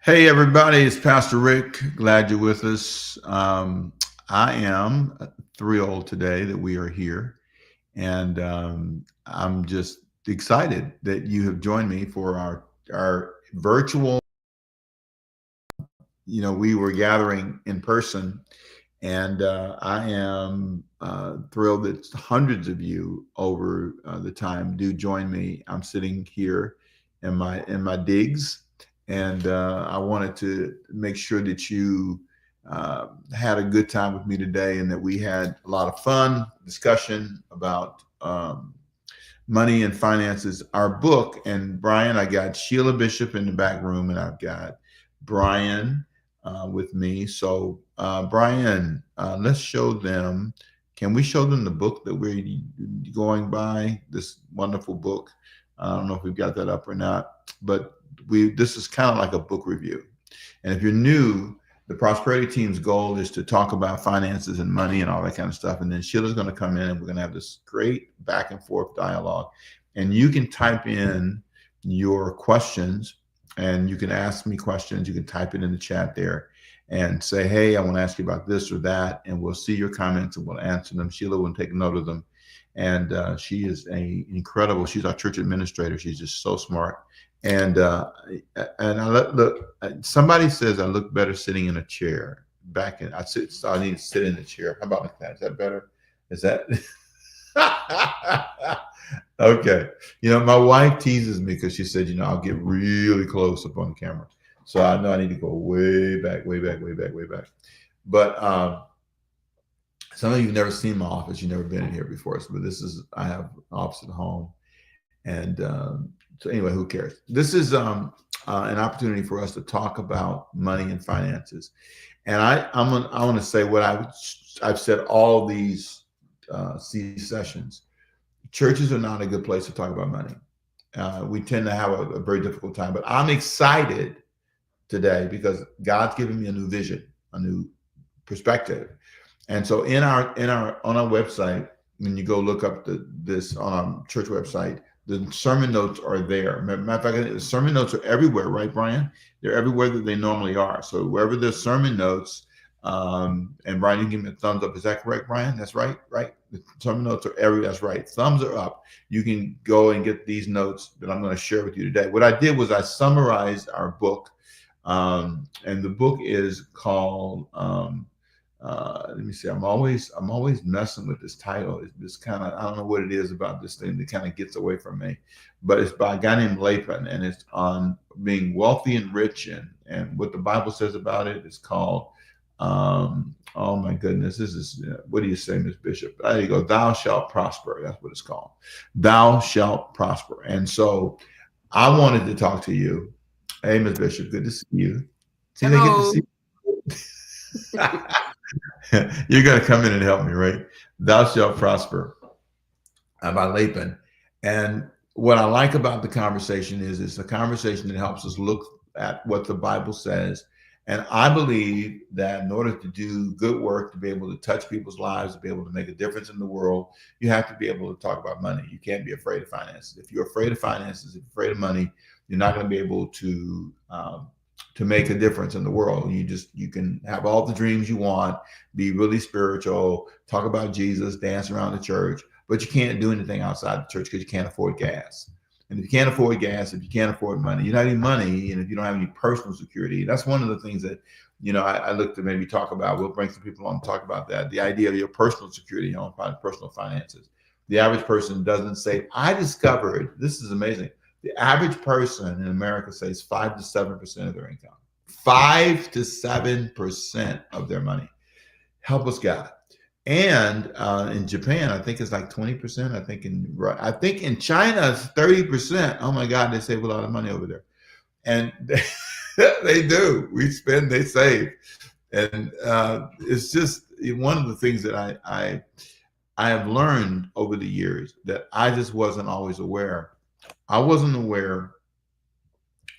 Hey, everybody, it's Pastor Rick. Glad you're with us. I am thrilled today that we are here, and I'm just excited that you have joined me for our virtual. We were gathering in person, and I am thrilled that hundreds of you over the time do join me. I'm sitting here in my digs, and I wanted to make sure that you had a good time with me today, and that we had a lot of fun discussion about money and finances. Our book, and Brian, I got Sheila Bishop in the back room, and I've got Brian with me. So, Brian, let's show them. Can we show them the book that we're going by? This wonderful book. I don't know if we've got that up or not, but this is kind of like a book review. And if you're new, the prosperity team's goal is to talk about finances and money and all that kind of stuff. And then Sheila's going to come in and we're going to have this great back and forth dialogue. And you can type in your questions and you can ask me questions. You can type it in the chat there and say, hey, I want to ask you about this or that. And we'll see your comments and we'll answer them. Sheila will take note of them. And she is she's our church administrator. She's just so smart. And look, somebody says I look better sitting in a chair. So I need to sit in the chair. How about that? Is that better? Is that okay? My wife teases me because she said, I'll get really close up on the camera. So I know I need to go way back, way back, way back, way back. But some of you have never seen my office. You've never been in here before. But I have an office at home. And so anyway, who cares? This is an opportunity for us to talk about money and finances. And I want to say what I've said all these sessions. Churches are not a good place to talk about money. We tend to have a very difficult time. But I'm excited today because God's given me a new vision, a new perspective. And so on our website, when you go look up this on our church website, the sermon notes are there. Matter of fact, the sermon notes are everywhere, right, Brian? They're everywhere that they normally are. So wherever there's sermon notes, and Brian, you can give me a thumbs up. Is that correct, Brian? That's right, right? The sermon notes are everywhere. That's right. Thumbs are up. You can go and get these notes that I'm going to share with you today. What I did was I summarized our book, and the book is called. Let me see. I'm always messing with this title. It's just kind of, I don't know what it is about this thing that kind of gets away from me, but it's by a guy named Lapin, and it's on being wealthy and rich, and what the Bible says about it. It's called, oh my goodness, this is, what do you say, Miss Bishop? There you go. Thou shalt prosper. That's what it's called. Thou shalt prosper. And so I wanted to talk to you. Hey, Miss Bishop, good to see you. See, they get to see you. You're going to come in and help me, right? Thou shalt prosper by Lapin. And what I like about the conversation is it's a conversation that helps us look at what the Bible says. And I believe that in order to do good work, to be able to touch people's lives, to be able to make a difference in the world, you have to be able to talk about money. You can't be afraid of finances. If you're afraid of finances, if you're afraid of money, you're not going to be able to make a difference in the world. You can have all the dreams you want, be really spiritual, talk about Jesus, dance around the church, but you can't do anything outside the church because you can't afford gas. And if you can't afford gas, if you can't afford money, you're not any money, and if you don't have any personal security, that's one of the things that, I look to maybe talk about. We'll bring some people on to talk about that. The idea of your personal security, personal finances. The average person doesn't save. I discovered, this is amazing. The average person in America saves 5 to 7% of their income. 5 to 7% of their money. Help us, God. And in Japan, I think it's like 20%. I think in China it's 30%. Oh my God, they save a lot of money over there, and they do. We spend, they save, and it's just one of the things that I have learned over the years that I just wasn't always aware. I wasn't aware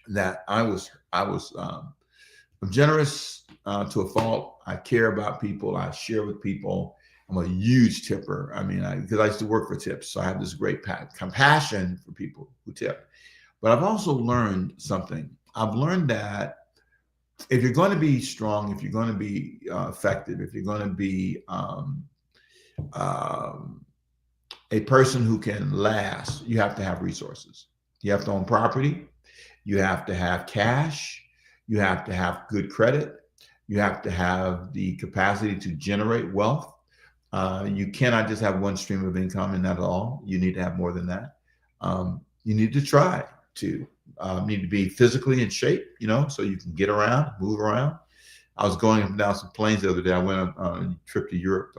that I'm generous to a fault. I care about people. I share with people. I'm a huge tipper. I mean, because I used to work for tips, so I have this great compassion for people who tip. But I've also learned something. I've learned that if you're going to be strong, if you're going to be effective, if you're going to be um, a person who can last, you have to have resources. You have to own property. You have to have cash. You have to have good credit. You have to have the capacity to generate wealth. You cannot just have one stream of income and not at all. You need to have more than that. You need to try to need to be physically in shape, so you can get around, move around. I was going up and down some planes the other day. I went on a trip to Europe,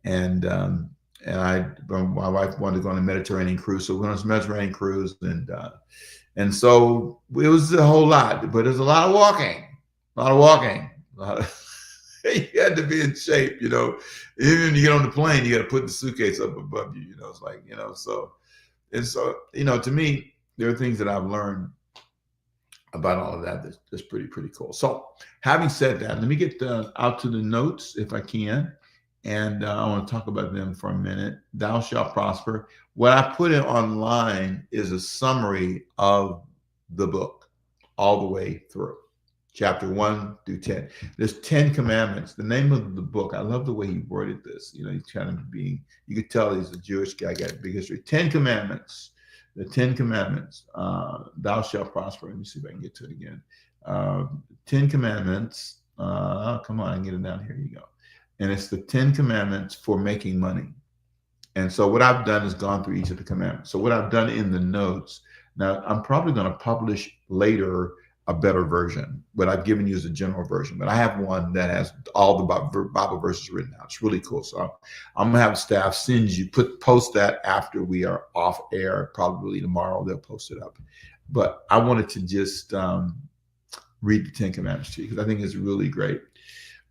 and my wife wanted to go on a Mediterranean cruise, so we went on a Mediterranean cruise, and so it was a whole lot, but there's a lot of walking, you had to be in shape, Even when you get on the plane, you got to put the suitcase up above you, It's like, to me, there are things that I've learned about all of that that's pretty cool. So having said that, let me get out to the notes if I can. And I want to talk about them for a minute. Thou shalt prosper. What I put in online is a summary of the book all the way through. Chapter 1 through 10. There's 10 commandments. The name of the book, I love the way he worded this. He's kind of you could tell he's a Jewish guy, got a big history. 10 commandments. The 10 commandments. Thou shalt prosper. Let me see if I can get to it again. 10 commandments. Come on, I can get it down. Here you go. And it's the 10 commandments for making money. And so what I've done is gone through each of the commandments. So what I've done in the notes, now I'm probably going to publish later a better version, but I've given you as a general version. But I have one that has all the Bible verses written out. It's really cool. So I'm going to have staff post that after we are off air, probably tomorrow. They'll post it up. But I wanted to just read the 10 commandments to you because I think it's really great.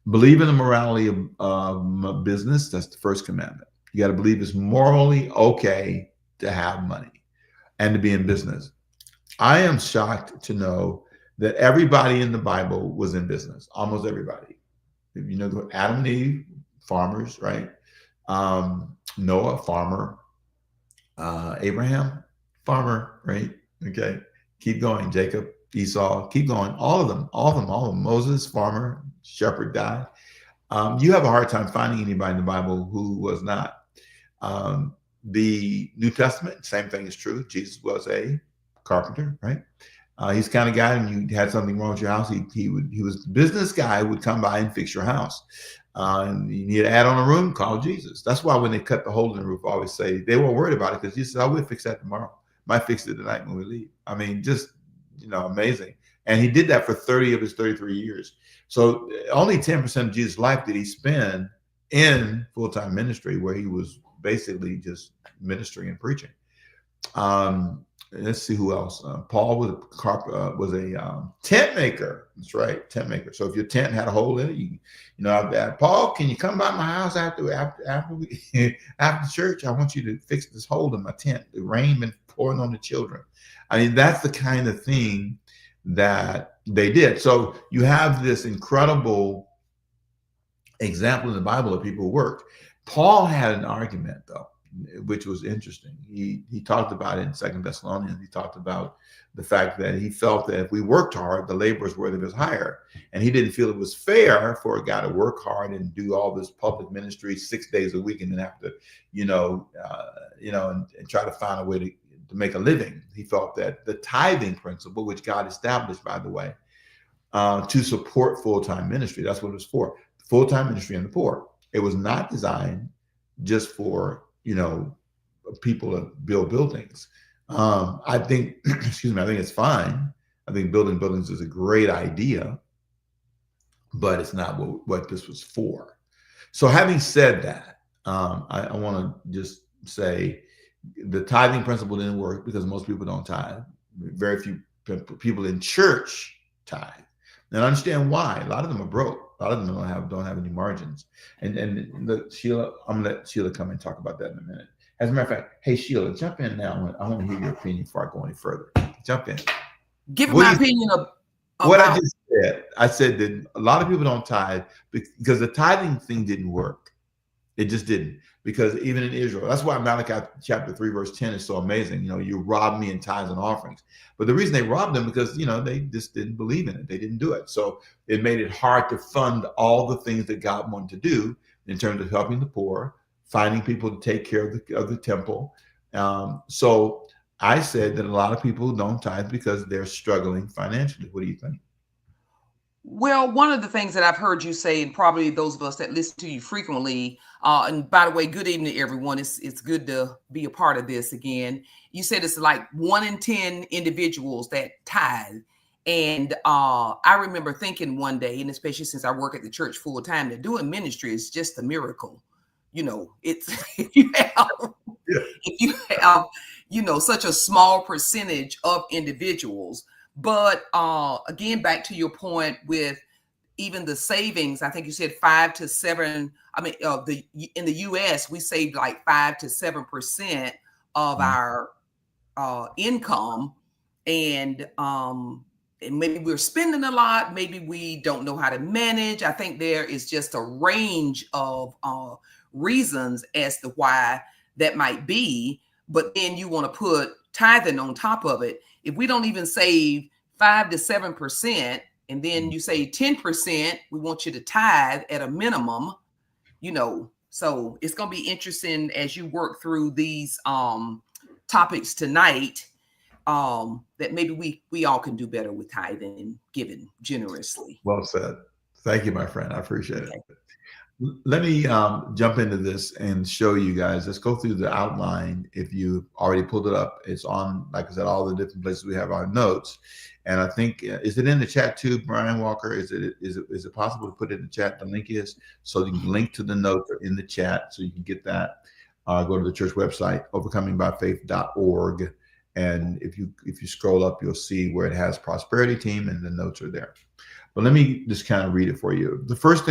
Believe in the morality of business. That's the first commandment. You got to believe it's morally okay to have money and to be in business. I am shocked to know that everybody in the Bible was in business. Almost everybody. Adam and Eve, farmers, right? Noah, farmer. Abraham, farmer, right? Okay. Keep going. Jacob, Esau, keep going. All of them. Moses, farmer, shepherd, died. You have a hard time finding anybody in the Bible who was not. The New Testament, same thing is true. Jesus was a carpenter, right? He's the kind of guy, and you had something wrong with your house, he was the business guy who would come by and fix your house. And you need to add on a room, call Jesus. That's why when they cut the hole in the roof, I always say they weren't worried about it because Jesus said, I will fix that tomorrow. Might fix it tonight when we leave. I mean, just, amazing. And he did that for 30 of his 33 years. So only 10% of Jesus' life did he spend in full-time ministry, where he was basically just ministering and preaching. Let's see who else. Paul was a tent maker. That's right, tent maker. So if your tent had a hole in it, Paul, can you come by my house after church? I want you to fix this hole in my tent. The rain been pouring on the children. I mean, that's the kind of thing that they did. So you have this incredible example in the Bible of people who worked. Paul had an argument, though, which was interesting. He talked about it in 2 Thessalonians. He talked about the fact that he felt that if we worked hard, the labor is worthy of his hire. And he didn't feel it was fair for a guy to work hard and do all this public ministry 6 days a week and then have to, and try to find a way to make a living. He felt that the tithing principle, which God established, by the way, to support full-time ministry, that's what it was for, full-time ministry and the poor. It was not designed just for people to build buildings. I think, I think it's fine. I think building buildings is a great idea, but it's not what this was for. So having said that, I want to just say the tithing principle didn't work because most people don't tithe. Very few people in church tithe. And I understand why. A lot of them are broke. A lot of them don't have any margins. And Sheila, I'm gonna let Sheila come and talk about that in a minute. As a matter of fact, hey Sheila, jump in now. I want to hear your opinion before I go any further. Jump in. Give my opinion of what I just said. I said that a lot of people don't tithe because the tithing thing didn't work. It just didn't, because even in Israel, that's why Malachi chapter 3, verse 10 is so amazing. You robbed me in tithes and offerings. But the reason they robbed them, because, they just didn't believe in it. They didn't do it. So it made it hard to fund all the things that God wanted to do in terms of helping the poor, finding people to take care of the temple. So I said that a lot of people don't tithe because they're struggling financially. What do you think? Well, one of the things that I've heard you say, and probably those of us that listen to you frequently, and by the way, good evening to everyone. It's good to be a part of this again. You said it's like 1 in 10 individuals that tithe. And I remember thinking one day, and especially since I work at the church full time, that doing ministry is just a miracle. It's if you have, such a small percentage of individuals. But again, back to your point with even the savings, I think you said 5 to 7. I mean, in the U.S. we saved like 5 to 7% of our income, and maybe we're spending a lot. Maybe we don't know how to manage. I think there is just a range of reasons as to why that might be. But then you want to put tithing on top of it. If we don't even save 5 to 7%, and then you say 10%, we want you to tithe at a minimum, so it's going to be interesting as you work through these topics tonight, that maybe we all can do better with tithing and giving generously. Well said. Thank you, my friend. I appreciate it. Let me jump into this and show you guys. Let's go through the outline. If you already pulled it up, it's on, like I said, all the different places we have our notes. And I think, is it in the chat too, Brian Walker? Is it possible to put it in the chat? The link is, so you can link to the notes in the chat, so you can get that. Go to the church website, overcomingbyfaith.org. And if you scroll up, you'll see where it has prosperity team, and the notes are there. But let me just kind of read it for you. The first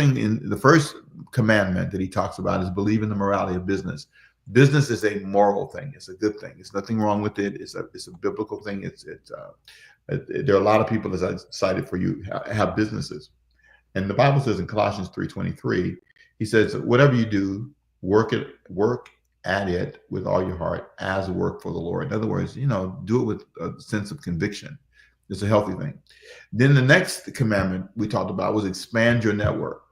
commandment that he talks about is believe in the morality of business. Business is a moral thing. It's a good thing. There's nothing wrong with it. It's a biblical thing. There are a lot of people, as I cited for you, have businesses. And the Bible says in Colossians 3:23, he says, whatever you do, work at it with all your heart as a work for the Lord. In other words, do it with a sense of conviction. It's a healthy thing. Then the next commandment we talked about was expand your network.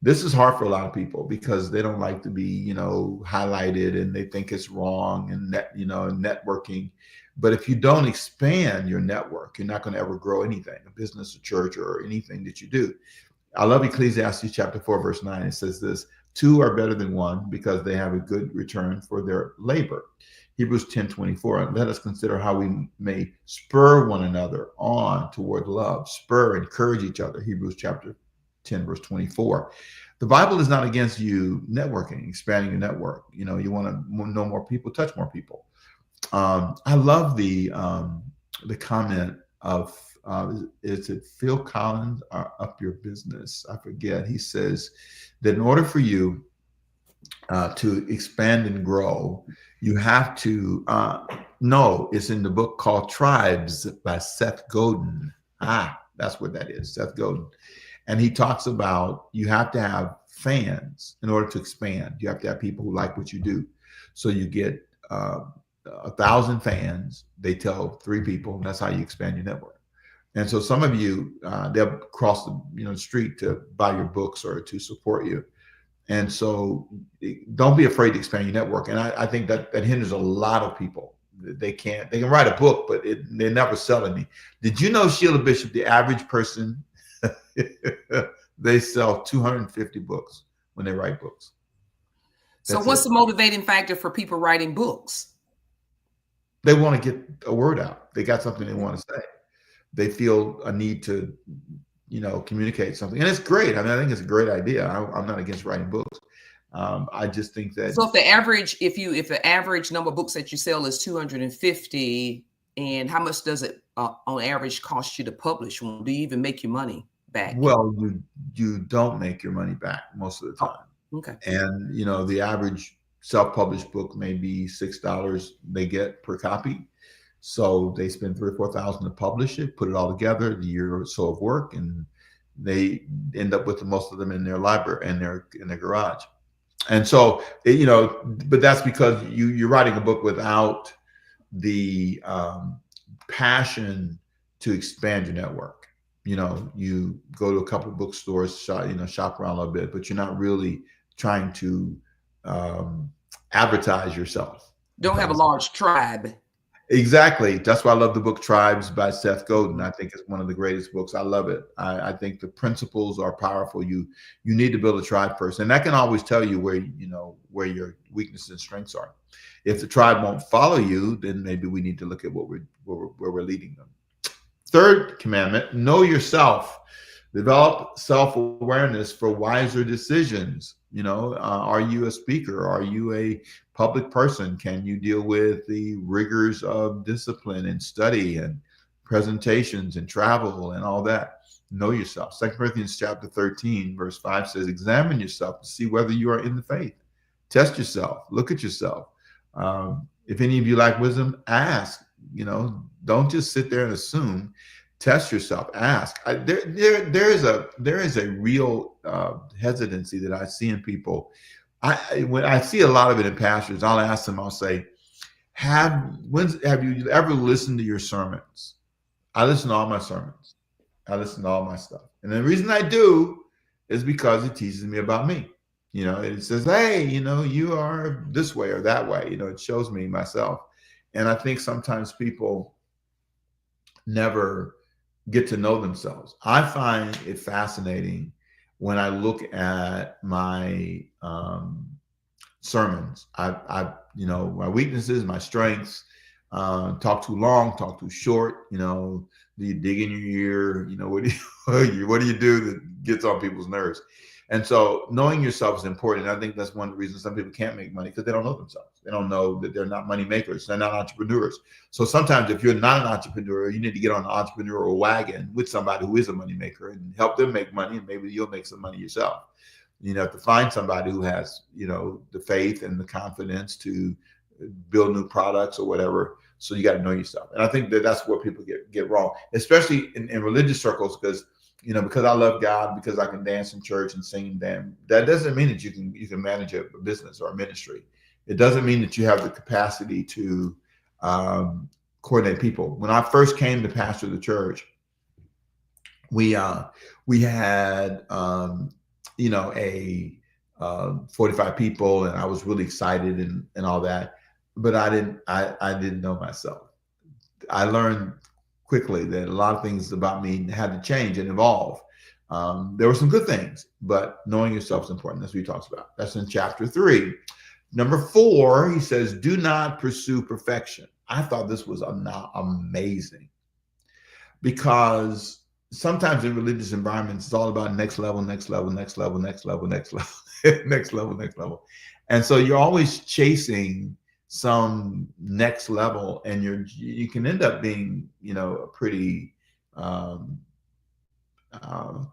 This is hard for a lot of people because they don't like to be, highlighted, and they think it's wrong, and networking. But if you don't expand your network, you're not going to ever grow anything, a business, a church, or anything that you do. I love Ecclesiastes chapter 4, verse 9. It says this: 2 are better than 1 because they have a good return for their labor. Hebrews 10:24, let us consider how we may spur one another on toward love. Encourage each other. Hebrews chapter 10, verse 24. The Bible is not against you networking, expanding your network. You want to know more people, touch more people. I love the comment of, is it Phil Collins, Up Your Business? I forget. He says that in order for you to expand and grow, you have to know. It's in the book called Tribes by Seth Godin. That's what that is, Seth Godin. And he talks about you have to have fans in order to expand. You have to have people who like what you do. So you get 1,000 fans. They tell 3 people, and that's how you expand your network. And so some of you, they'll cross the street to buy your books or to support you. And so don't be afraid to expand your network. And I think that hinders a lot of people. They can write a book, but they're never selling me. Did you know, Sheila Bishop, the average person, they sell 250 books when they write books? So what's the motivating factor for people writing books? They want to get a word out. They got something they want to say. They feel a need to communicate something, and it's great. I mean, I think it's a great idea. I'm not against writing books. I just think that. So if the average number of books that you sell is 250, and how much does it on average cost you to publish one? Do you even make your money back? Well, you don't make your money back most of the time. Oh, okay. And the average self-published book may be $6 they get per copy. So they spend $3,000 or $4,000 to publish it, put it all together, the year or so of work, and they end up with most of them in their library, in their garage. And so, but that's because you're writing a book without the passion to expand your network. You go to a couple of bookstores, shop around a little bit, but you're not really trying to um, advertise yourself. If Don't that have a makes sense. large tribe. Exactly. That's why I love the book Tribes by Seth Godin. I think it's one of the greatest books. I love it. I think the principles are powerful. You need to build a tribe first, and that can always tell you where your weaknesses and strengths are. If the tribe won't follow you, then maybe we need to look at where we're leading them. Third commandment: know yourself. Develop self-awareness for wiser decisions. Are you a speaker? Are you a public person? Can you deal with the rigors of discipline and study and presentations and travel and all that? Know yourself. 2 Corinthians chapter 13, verse 5 says, examine yourself to see whether you are in the faith. Test yourself. Look at yourself. If any of you lack wisdom, ask. Don't just sit there and assume. Test yourself. Ask. There is a real hesitancy that I see in people. When I see a lot of it in pastors, I'll ask them. I'll say, have you ever listened to your sermons? I listen to all my sermons. I listen to all my stuff, and the reason I do is because it teaches me about me. It says, hey, you are this way or that way. It shows me myself, and I think sometimes people never get to know themselves. I find it fascinating when I look at my sermons. My weaknesses, my strengths. Talk too long, talk too short. Do you dig in your ear? What do you do that gets on people's nerves? And so knowing yourself is important. I think that's one of the reasons some people can't make money, because they don't know themselves. They don't know that they're not money makers. They're not entrepreneurs. So sometimes if you're not an entrepreneur, you need to get on an entrepreneurial wagon with somebody who is a money maker and help them make money, and maybe you'll make some money yourself. You have to find somebody who has, the faith and the confidence to build new products or whatever. So you got to know yourself. And I think that that's where people get wrong, especially in religious circles, because I love God, because I can dance in church and sing them. That doesn't mean that you can manage a business or a ministry. It doesn't mean that you have the capacity to coordinate people. When I first came to pastor the church, we had a 45 people, and I was really excited and all that, but I didn't know myself. I learned quickly that a lot of things about me had to change and evolve. There were some good things, but knowing yourself is important. That's what he talks about. That's in chapter 3. Number 4, he says, do not pursue perfection. I thought this was amazing, because sometimes in religious environments, it's all about next level, next level, next level, next level, next level, next level, next level. And so you're always chasing some next level, and you can end up being, a pretty, can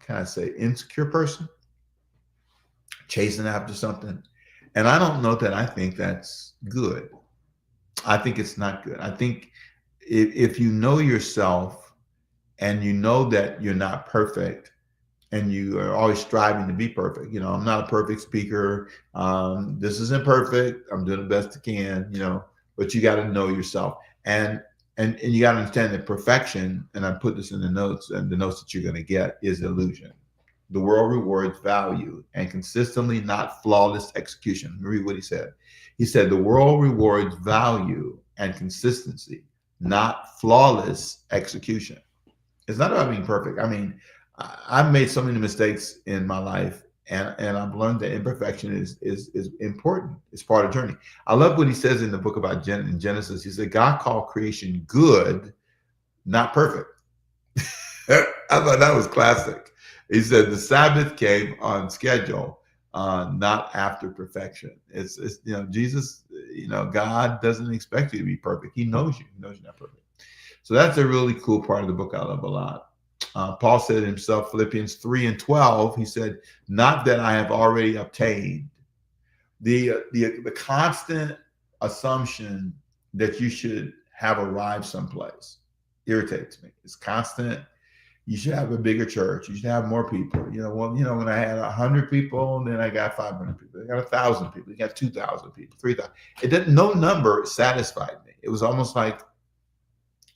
I say, insecure person, chasing after something. And I don't know that I think that's good. I think it's not good. I think if you know yourself and you know that you're not perfect, and you are always striving to be perfect. I'm not a perfect speaker. This isn't perfect. I'm doing the best I can, but you got to know yourself. And you got to understand that perfection, and I put this in the notes, and the notes that you're going to get, is illusion. The world rewards value and consistently, not flawless execution. Read what he said. He said, the world rewards value and consistency, not flawless execution. It's not about being perfect. I mean, I've made so many mistakes in my life, and I've learned that imperfection is important. It's part of the journey. I love what he says in the book about in Genesis. He said, God called creation good, not perfect. I thought that was classic. He said the Sabbath came on schedule, not after perfection. It's Jesus, God doesn't expect you to be perfect. He knows you. He knows you're not perfect. So that's a really cool part of the book I love a lot. Paul said himself, Philippians 3:12, he said, not that I have already obtained. The constant assumption that you should have arrived someplace irritates me. It's constant. You should have a bigger church. You should have more people. Well, when I had 100 people, and then I got 500 people, I got 1,000 people, you got 2,000 people, 3,000. It didn't. No number satisfied me. It was almost like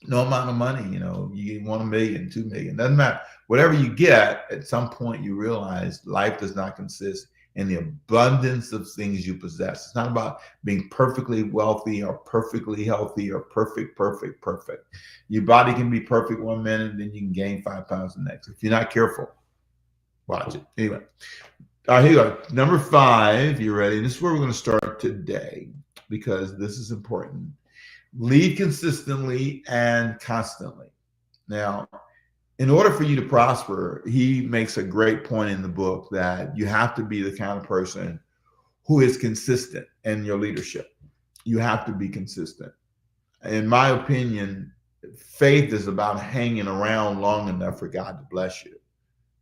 no amount of money. You want 1 million, 2 million, doesn't matter. Whatever you get, at some point you realize life does not consist in the abundance of things you possess. It's not about being perfectly wealthy or perfectly healthy or perfect. Your body can be perfect 1 minute, then you can gain 5 pounds the next. If you're not careful, watch it. Anyway, all right, here you go. Number 5, you ready? This is where we're going to start today because this is important. Lead consistently and constantly. Now, in order for you to prosper, he makes a great point in the book that you have to be the kind of person who is consistent in your leadership. You have to be consistent. In my opinion, faith is about hanging around long enough for God to bless you.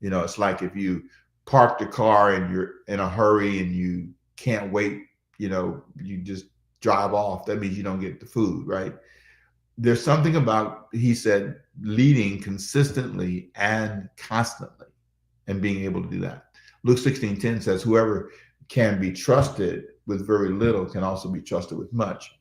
It's like if you park the car and you're in a hurry and you can't wait, you just drive off. That means you don't get the food, right? There's something about, he said, leading consistently and constantly and being able to do that. Luke 16:10 says, whoever can be trusted with very little can also be trusted with much.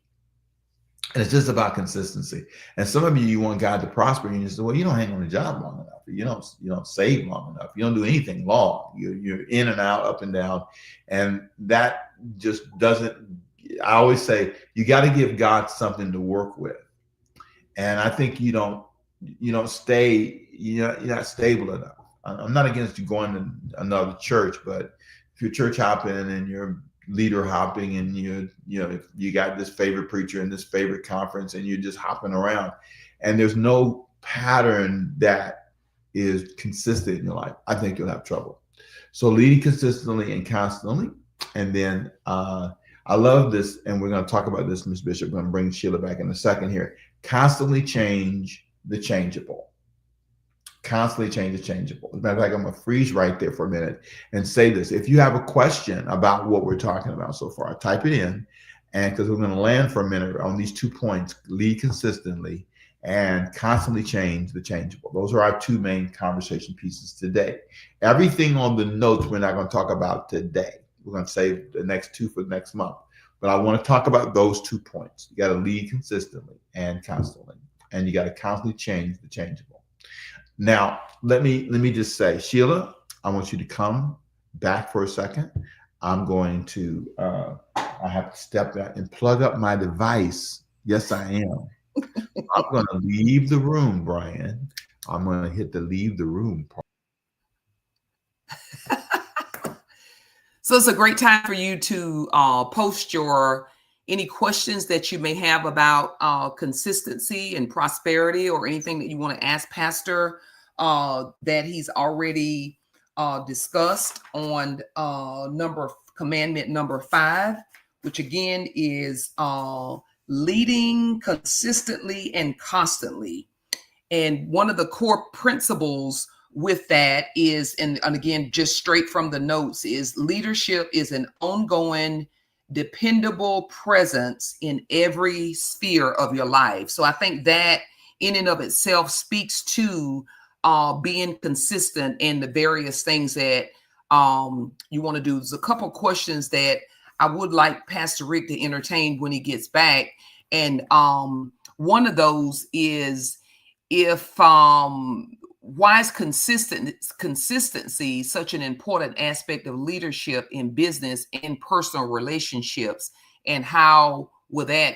And it's just about consistency. And some of you want God to prosper, and you say, well, you don't hang on the job long enough. You don't save long enough. You don't do anything long. You're in and out, up and down. And that just doesn't, I always say, you got to give God something to work with. And I think you don't stay, you're not stable enough. I'm not against you going to another church, but if you're church hopping and you're leader hopping and you got this favorite preacher and this favorite conference and you're just hopping around and there's no pattern that is consistent in your life, I think you'll have trouble. So leading consistently and constantly. And then I love this, and we're going to talk about this, Ms. Bishop. I'm going to bring Sheila back in a second here. Constantly change the changeable. Constantly change the changeable. As a matter of fact, I'm going to freeze right there for a minute and say this. If you have a question about what we're talking about so far, type it in. And because we're going to land for a minute on these 2 points, lead consistently and constantly change the changeable. Those are our 2 main conversation pieces today. Everything on the notes we're not going to talk about today. We're going to save the next 2 for next month. But I want to talk about those 2 points. You got to lead consistently and constantly. And you got to constantly change the changeable. Now, let me just say, Sheila, I want you to come back for a second. I'm going to, I have to step back and plug up my device. Yes, I am. I'm going to leave the room, Brian. I'm going to hit the leave the room part. So it's a great time for you to post any questions that you may have about consistency and prosperity, or anything that you want to ask Pastor that he's already discussed on commandment number 5, which again is leading consistently and constantly. And one of the core principles with that is, and again, just straight from the notes, is leadership is an ongoing, dependable presence in every sphere of your life. So I think that in and of itself speaks to being consistent in the various things that you want to do. There's a couple questions that I would like Pastor Rick to entertain when he gets back. And one of those is, why is consistency such an important aspect of leadership in business and personal relationships, and how will that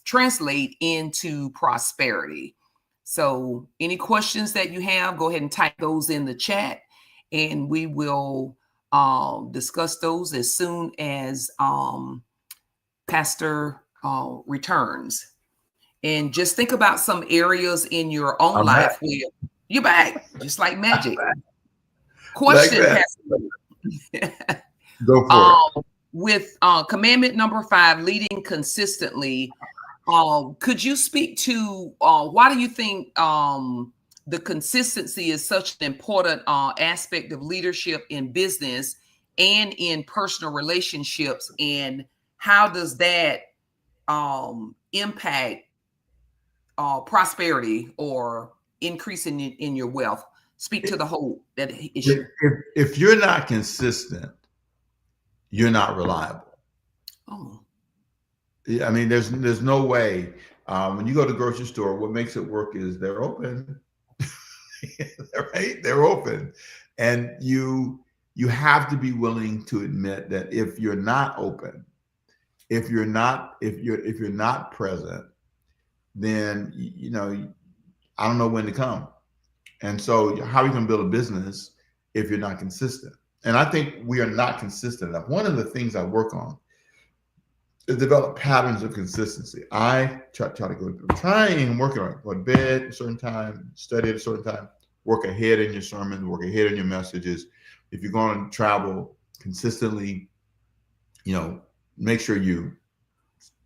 translate into prosperity? So any questions that you have, go ahead and type those in the chat, and we will discuss those as soon as Pastor returns. And just think about some areas in your own life where you're back, just like magic. Question, Pastor. Go for it. With commandment number 5, leading consistently, could you speak to why do you think the consistency is such an important aspect of leadership in business and in personal relationships, and how does that impact prosperity or increasing in your wealth? Speak to the whole that If, issue. if you're not consistent, you're not reliable. Oh, I mean, there's no way. When you go to the grocery store, what makes it work is they're open, right? They're open, and you have to be willing to admit that if you're not open, if you're not present, then I don't know when to come. And so, how are you going to build a business if you're not consistent? And I think we are not consistent enough. One of the things I work on is develop patterns of consistency. I try to try and work on it. Go to bed at a certain time, study at a certain time, work ahead in your sermons, work ahead in your messages. If you're going to travel consistently, make sure you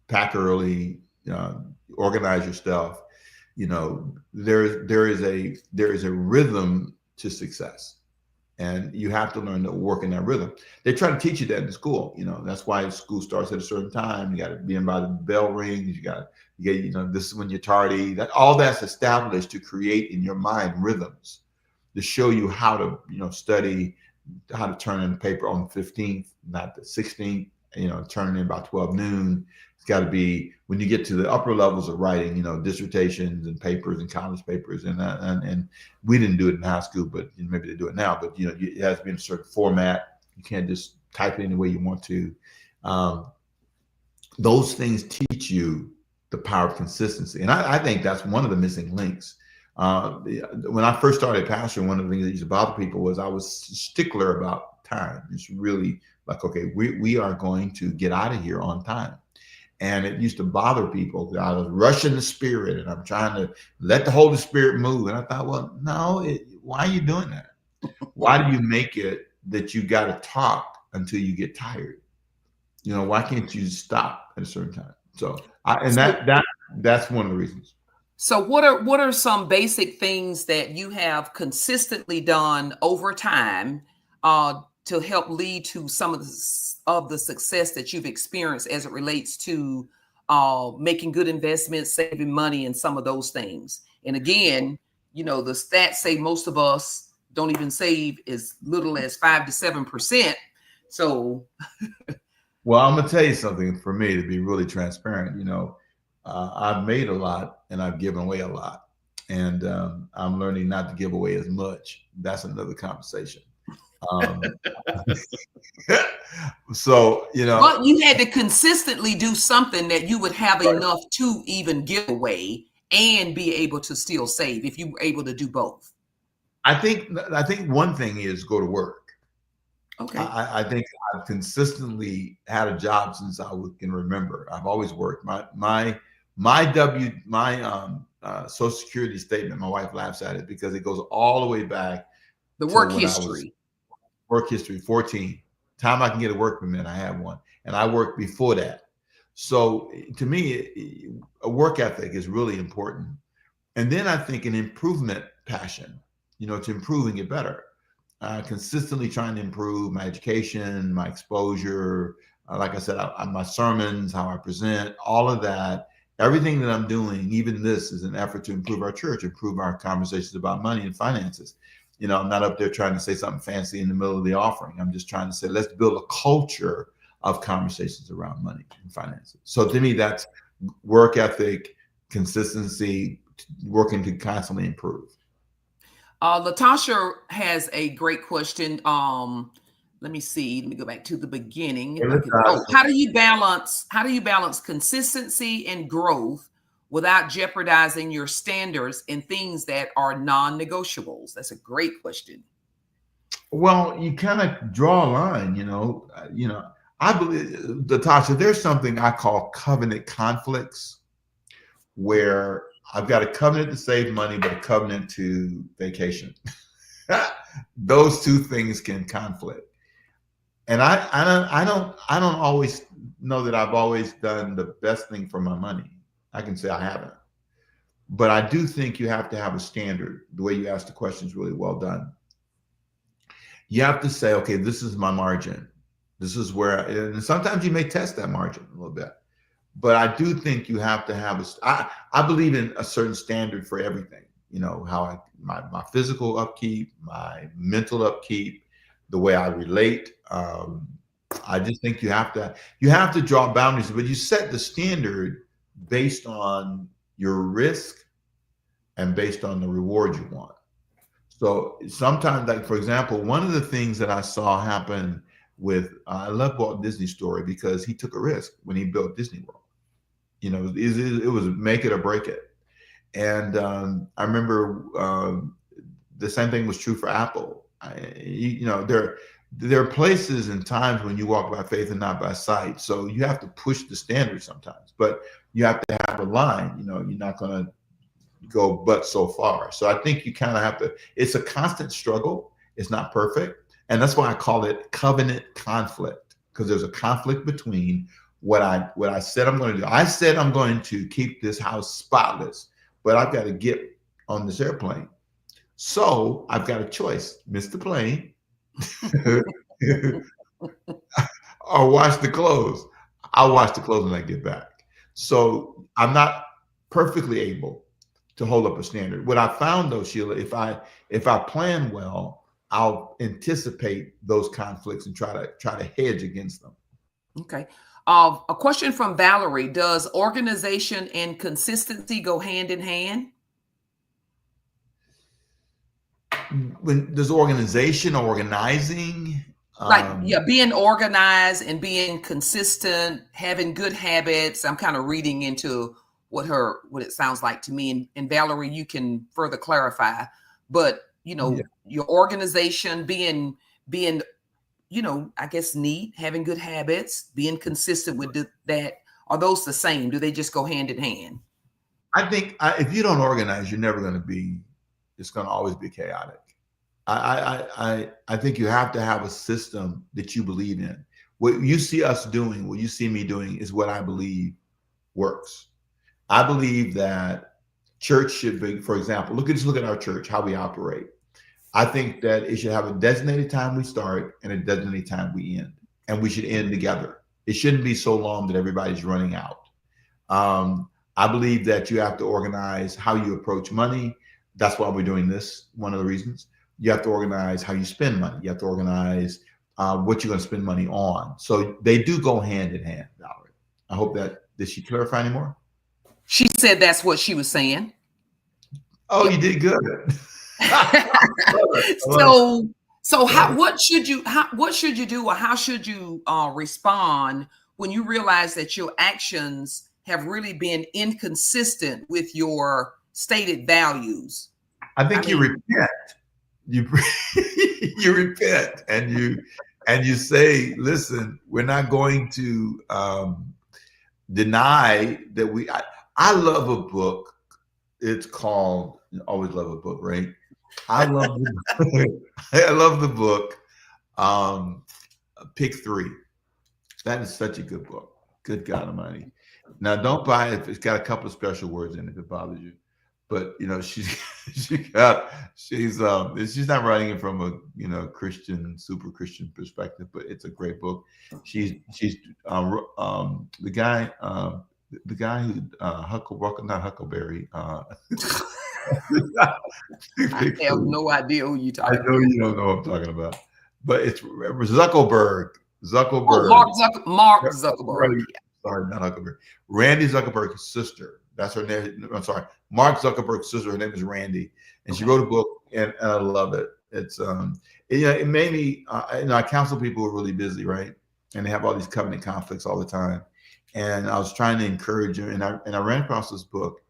pack early, organize your stuff. There is a rhythm to success, and you have to learn to work in that rhythm. They try to teach you that in school. That's why school starts at a certain time. You got to be in by the bell rings. You get, this is when you're tardy. All that's established to create in your mind rhythms to show you how to, study, how to turn in the paper on the 15th, not the 16th, turn in by 12 noon. It's got to be when you get to the upper levels of writing, dissertations and papers and college papers. And we didn't do it in high school, but maybe they do it now. But, it has to be in a certain format. You can't just type it any way you want to. Those things teach you the power of consistency. And I think that's one of the missing links. When I first started pastoring, one of the things that used to bother people was I was stickler about time. It's really like, okay, we are going to get out of here on time. And it used to bother people. I was rushing the Spirit, and I'm trying to let the Holy Spirit move. And I thought, well, no, why are you doing that? Why do you make it that you got to talk until you get tired? Why can't you stop at a certain time? So, that's one of the reasons. So what are some basic things that you have consistently done over time to help lead to some of the success that you've experienced as it relates to making good investments, saving money, and some of those things? And again, the stats say most of us don't even save as little as 5 to 7%. So, well, I'm gonna tell you something. For me, to be really transparent, I've made a lot and I've given away a lot, and I'm learning not to give away as much. That's another conversation. So, but you had to consistently do something that you would have enough to even give away and be able to still save if you were able to do both. I think one thing is go to work. Okay. I think I've consistently had a job since I can remember. I've always worked. My Social Security statement, my wife laughs at it because it goes all the way back. The work history. Work history, 14. Time I can get a work permit, I have one. And I worked before that. So to me, a work ethic is really important. And then I think an improvement passion, to improve and get better. Consistently trying to improve my education, my exposure, like I said, my sermons, how I present, all of that. Everything that I'm doing, even this, is an effort to improve our church, improve our conversations about money and finances. I'm not up there trying to say something fancy in the middle of the offering. I'm just trying to say, let's build a culture of conversations around money and finances. So to me, that's work ethic, consistency, working to constantly improve. Latasha has a great question. Let me see. Let me go back to the beginning. How do you balance consistency and growth without jeopardizing your standards and things that are non-negotiables? That's a great question. Well, you kind of draw a line, I believe, Latasha, there's something I call covenant conflicts, where I've got a covenant to save money, but a covenant to vacation. Those two things can conflict. And I don't always know that I've always done the best thing for my money. I can say I haven't. But I do think you have to have a standard. The way you ask the question is really well done. You have to say, okay, this is my margin. This is where, and sometimes you may test that margin a little bit. But I do think you have to have I believe in a certain standard for everything. how my physical upkeep, my mental upkeep, the way I relate. I just think you have to draw boundaries, but you set the standard based on your risk and based on the reward you want. So sometimes, like for example, one of the things that I saw happen with I love Walt Disney's story because he took a risk when he built Disney World. It was make it or break it. And I remember the same thing was true for Apple. There are places and times when you walk by faith and not by sight. So you have to push the standard sometimes, but you have to have a line. You're not going to go but so far. So I think you kind of have to. It's a constant struggle. It's not perfect, and that's why I call it covenant conflict, because there's a conflict between what I said I'm going to do. I said I'm going to keep this house spotless, but I've got to get on this airplane. So I've got a choice: miss the plane or wash the clothes. I'll wash the clothes when I get back. So I'm not perfectly able to hold up a standard. What I found though, Sheila, if I plan well, I'll anticipate those conflicts and try to hedge against them. Okay. A question from Valerie: does organization and consistency go hand in hand? When there's organization or organizing, being organized and being consistent, having good habits. I'm kind of reading into what it sounds like to me. And Valerie, you can further clarify. But your organization, being I guess neat, having good habits, being consistent with that. Are those the same? Do they just go hand in hand? I think if you don't organize, you're never going to be. It's going to always be chaotic. I think you have to have a system that you believe in. What you see us doing, what you see me doing, is what I believe works. I believe that church should be, for example, look at our church, how we operate. I think that it should have a designated time we start and a designated time we end, and we should end together. It shouldn't be so long that everybody's running out. I believe that you have to organize how you approach money. That's why we're doing this. One of the reasons. You have to organize how you spend money. You have to organize what you're going to spend money on. So they do go hand in hand, Valerie. I hope that, did she clarify anymore? She said that's what she was saying. Oh, you did good. What should you do, or how should you respond when you realize that your actions have really been inconsistent with your stated values? I think you repent. You repent and you say, listen, we're not going to deny that I love a book. It's called, always love a book, right? I love the book, Pick 3. That is such a good book. Good God Almighty. Now don't buy it if it's got a couple of special words in it that bothers you. But she's not writing it from a Christian, super Christian perspective, but it's a great book. She's the guy who not Huckleberry. I have no idea who you're talking about. I know you don't know what I'm talking about, but it's Zuckerberg. Oh, Mark Zuckerberg. Sorry, not Huckleberry. Randy Zuckerberg's sister. That's her name. I'm sorry. Mark Zuckerberg's sister. Her name is Randy, and she wrote a book, and I love it. It's it made me. I counsel people who are really busy, right? And they have all these covenant conflicts all the time. And I was trying to encourage her, and I ran across this book,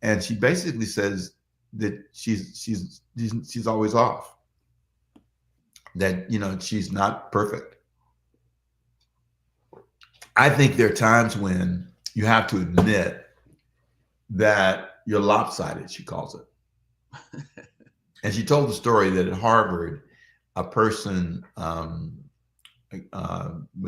and she basically says that she's always off. That she's not perfect. I think there are times when you have to admit that you're lopsided, she calls it. And she told the story that at Harvard, a person, when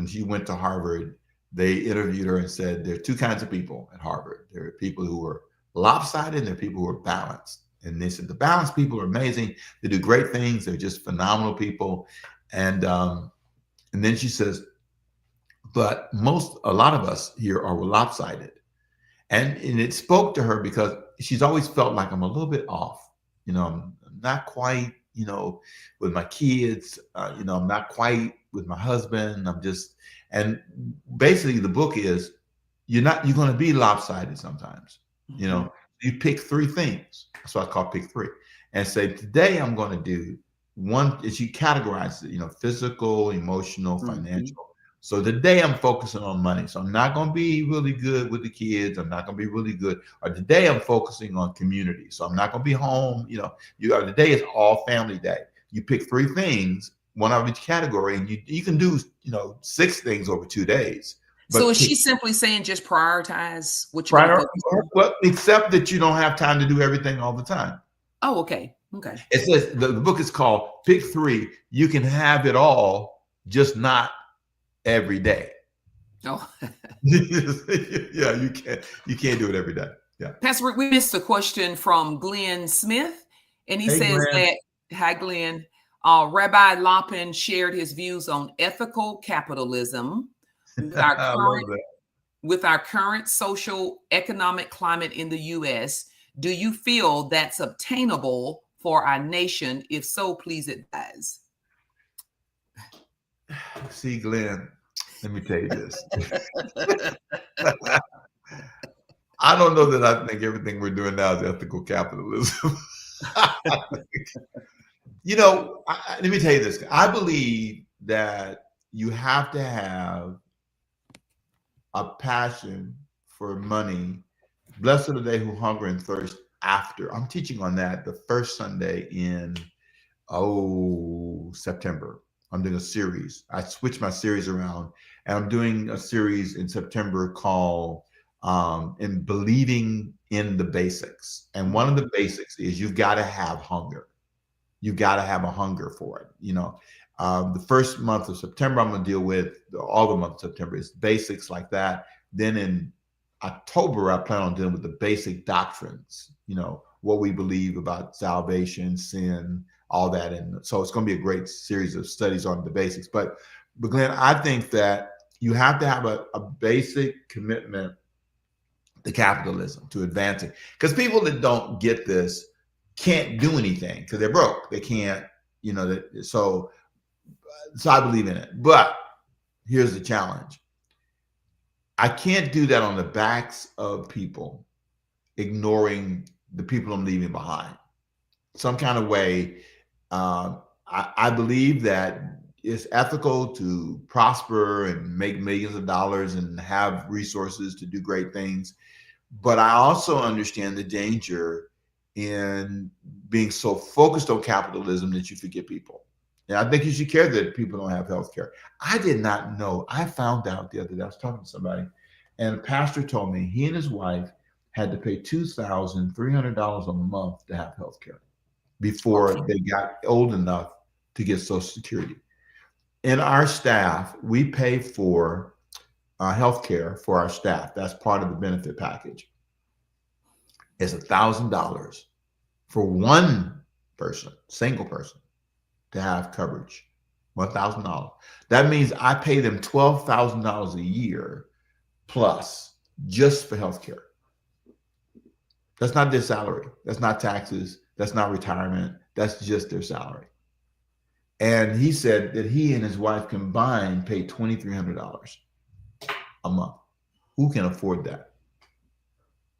she went to Harvard, they interviewed her and said, there are two kinds of people at Harvard. There are people who are lopsided and there are people who are balanced. And they said, the balanced people are amazing. They do great things. They're just phenomenal people. And then she says, but a lot of us here are lopsided. And it spoke to her because she's always felt like I'm a little bit off. I'm not quite, with my kids. I'm not quite with my husband. And basically the book is you're going to be lopsided sometimes. You Mhm. know, you pick three things. That's why I call pick three, and say today I'm going to do one. Is you categorize it, physical, emotional, Mhm. financial. So today I'm focusing on money. So I'm not going to be really good with the kids. I'm not going to be really good. Or today I'm focusing on community. So I'm not going to be home. Today is all family day. You pick three things, one out of each category, and you can do six things over 2 days. So But is pick she simply saying just prioritize what you're going to prior, focus on? well, except that you don't have time to do everything all the time. Oh, okay. Okay. It says the book is called Pick Three. You can have it all, just not every day. Oh, Yeah, you can't do it every day. Yeah. Pastor Rick, we missed a question from Glenn Smith, and he Hey, says Glenn. that, hi, Glenn, Rabbi Lapin shared his views on ethical capitalism with our I love current that. with our current social economic climate in the US. Do you feel that's obtainable for our nation? If so, please advise. See, Glenn, let me tell you this. I don't know that I think everything we're doing now is ethical capitalism. Let me tell you this. I believe that you have to have a passion for money. Blessed are they who hunger and thirst after. I'm teaching on that the first Sunday in September. I'm doing a series. I switched my series around, and I'm doing a series in September called "In Believing in the Basics." And one of the basics is you've got to have hunger. You got to have a hunger for it. The first month of September, I'm going to deal with all the month of September is basics like that. Then in October, I plan on dealing with the basic doctrines, what we believe about salvation, sin, all that. And so it's going to be a great series of studies on the basics. But Glenn, I think that you have to have a basic commitment to capitalism, to advancing. Because people that don't get this can't do anything because they're broke. They can't, so I believe in it. But here's the challenge. I can't do that on the backs of people, ignoring the people I'm leaving behind. Some kind of way, I believe that it's ethical to prosper and make millions of dollars and have resources to do great things. But I also understand the danger in being so focused on capitalism that you forget people. And I think you should care that people don't have health care. I did not know. I found out the other day, I was talking to somebody, and a pastor told me he and his wife had to pay $2,300 a month to have health care before Okay. they got old enough to get Social Security. In our staff, we pay for health care for our staff. That's part of the benefit package. It's $1,000 for one person, single person, to have coverage. $1,000. That means I pay them $12,000 a year plus just for healthcare. That's not their salary. That's not taxes. That's not retirement. That's just their salary. And he said that he and his wife combined pay $2,300 a month. Who can afford that?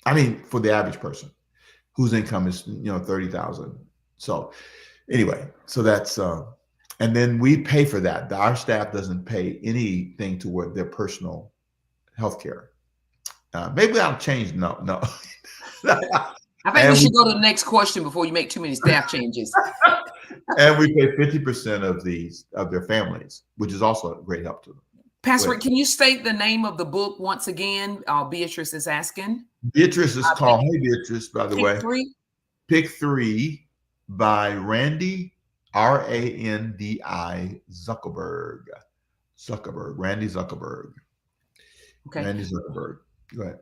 I mean, for the average person whose income is 30,000. So anyway, so that's and then we pay for that. Our staff doesn't pay anything toward their personal health care. Maybe I'll change. No. I think we and we should go to the next question before you make too many staff changes. and we pay 50% of their families, which is also a great help to them. Pastor Rick, can you state the name of the book once again? Beatrice is asking. Beatrice is Pick, called, hey Beatrice, by the pick way, three. Pick Three by Randy, Randi Zuckerberg. Randy Zuckerberg. Okay. Randy Zuckerberg. Go ahead.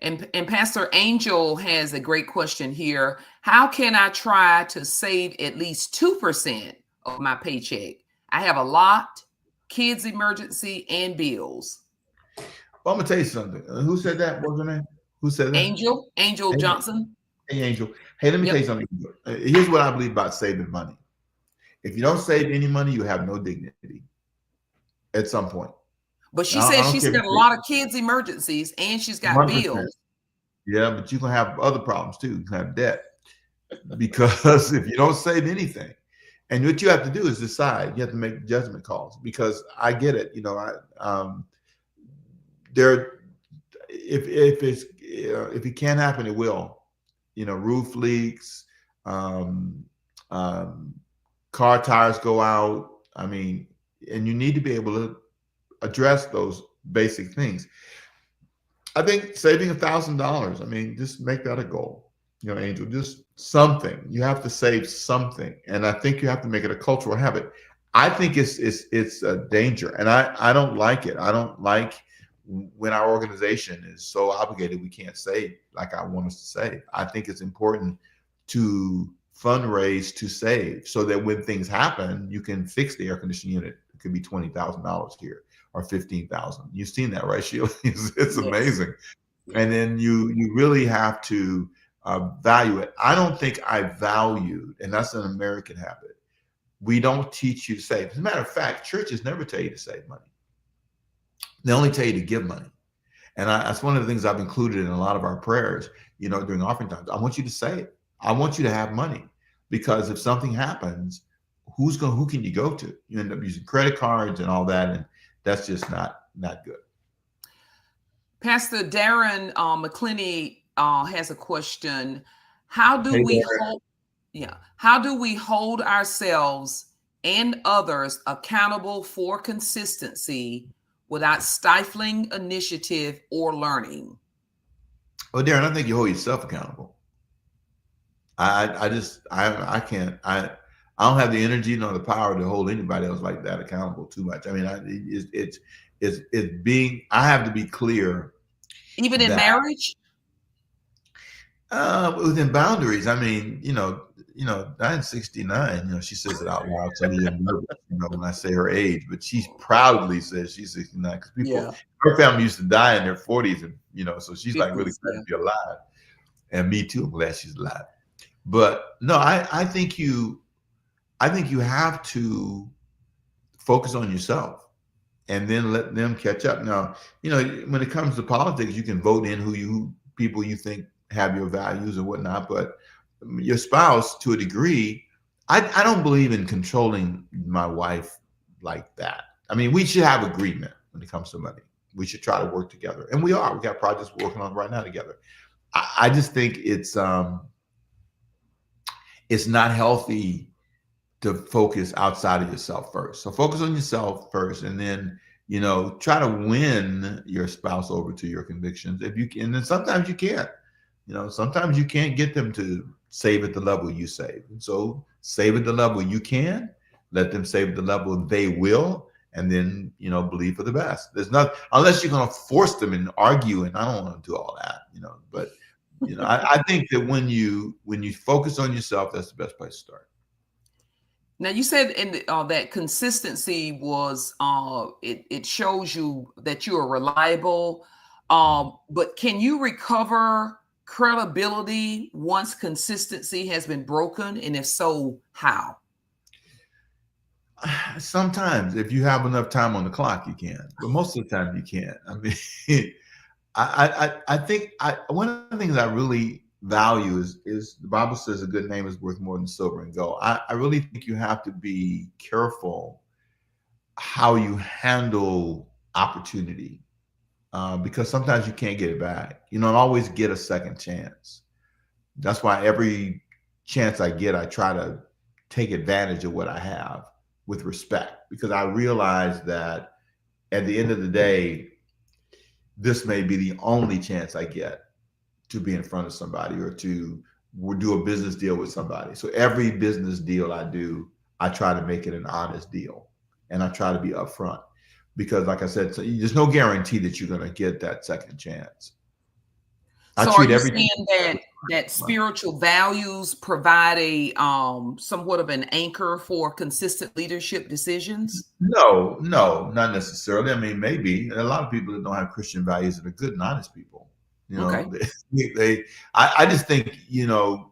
And Pastor Angel has a great question here. How can I try to save at least 2% of my paycheck? I have a lot, kids' emergency, and bills. Well, I'm gonna tell you something. Who said that? What was her name? Who said that? Angel Angel. Johnson. Hey, Angel. Hey, let me tell Yep. you something. Here's what I believe about saving money. If you don't save any money, you have no dignity at some point. But she I says don't she's care if got a lot of kids' emergencies and she's got 100%. bills. Yeah, but you can have other problems too. You can have debt because if you don't save anything, and what you have to do is decide. You have to make judgment calls because I get it. There, if it's if it can't happen, it will. Roof leaks, um, um, car tires go out. I mean, and you need to be able to address those basic things. I think saving $1,000. I mean, just make that a goal. Angel, just something. You have to save something, and I think you have to make it a cultural habit. I think it's a danger, and I don't like it. I don't like when our organization is so obligated we can't save like I want us to save. I think it's important to fundraise to save so that when things happen, you can fix the air conditioning unit. It could be $20,000 here or 15,000. You've seen that, right, Sheila? It's Yes. amazing. And then you really have to value it. I don't think I valued, and that's an American habit. We don't teach you to save. As a matter of fact, churches never tell you to save money. They only tell you to give money. And that's one of the things I've included in a lot of our prayers, during offering times. I want you to save. I want you to have money because if something happens, who can you go to? You end up using credit cards and all that, and that's just not good. Pastor Darren McClinney has a question. How do Hey we there. hold? Yeah. How do we hold ourselves and others accountable for consistency without stifling initiative or learning? Well, Darren, I think you hold yourself accountable. I can't I don't have the energy nor the power to hold anybody else like that accountable too much. I mean, it's being. I have to be clear Even in that marriage? within boundaries. I mean, 969. She says it out loud, so I get nervous. When I say her age, but she proudly says she's 69 because Yeah. her family used to die in their 40s, and so she's like really 50s. glad Yeah. to be alive, and me too. I'm glad she's alive. But no, I think you have to focus on yourself and then let them catch up. Now, when it comes to politics, you can vote in who people you think have your values and whatnot, but your spouse, to a degree, I don't believe in controlling my wife like that. I mean, we should have agreement when it comes to money. We should try to work together, and we are. We got projects we're working on right now together. I just think it's not healthy to focus outside of yourself first. So focus on yourself first, and then try to win your spouse over to your convictions if you can. And then sometimes you can't. Sometimes you can't get them to save at the level you save. And so save at the level you can. Let them save at the level they will, and then believe for the best. There's not unless you're going to force them and argue, and I don't want to do all that. But I think that when you focus on yourself, that's the best place to start. Now you said that consistency was it shows you that you are reliable, but can you recover credibility once consistency has been broken, and if so, how? Sometimes, if you have enough time on the clock, you can, but most of the time, you can't. I mean, I think one of the things I really value is the Bible says a good name is worth more than silver and gold. I really think you have to be careful how you handle opportunity because sometimes you can't get it back. You don't always get a second chance. That's why every chance I get, I try to take advantage of what I have with respect because I realize that at the end of the day, this may be the only chance I get to be in front of somebody or to do a business deal with somebody. So every business deal I do, I try to make it an honest deal and I try to be upfront because like I said, so there's no guarantee that you're going to get that second chance. I So are treat you everything. saying that spiritual values provide a somewhat of an anchor for consistent leadership decisions? No, not necessarily. I mean, maybe a lot of people that don't have Christian values that are good and honest people. You know, Okay. I just think, you know,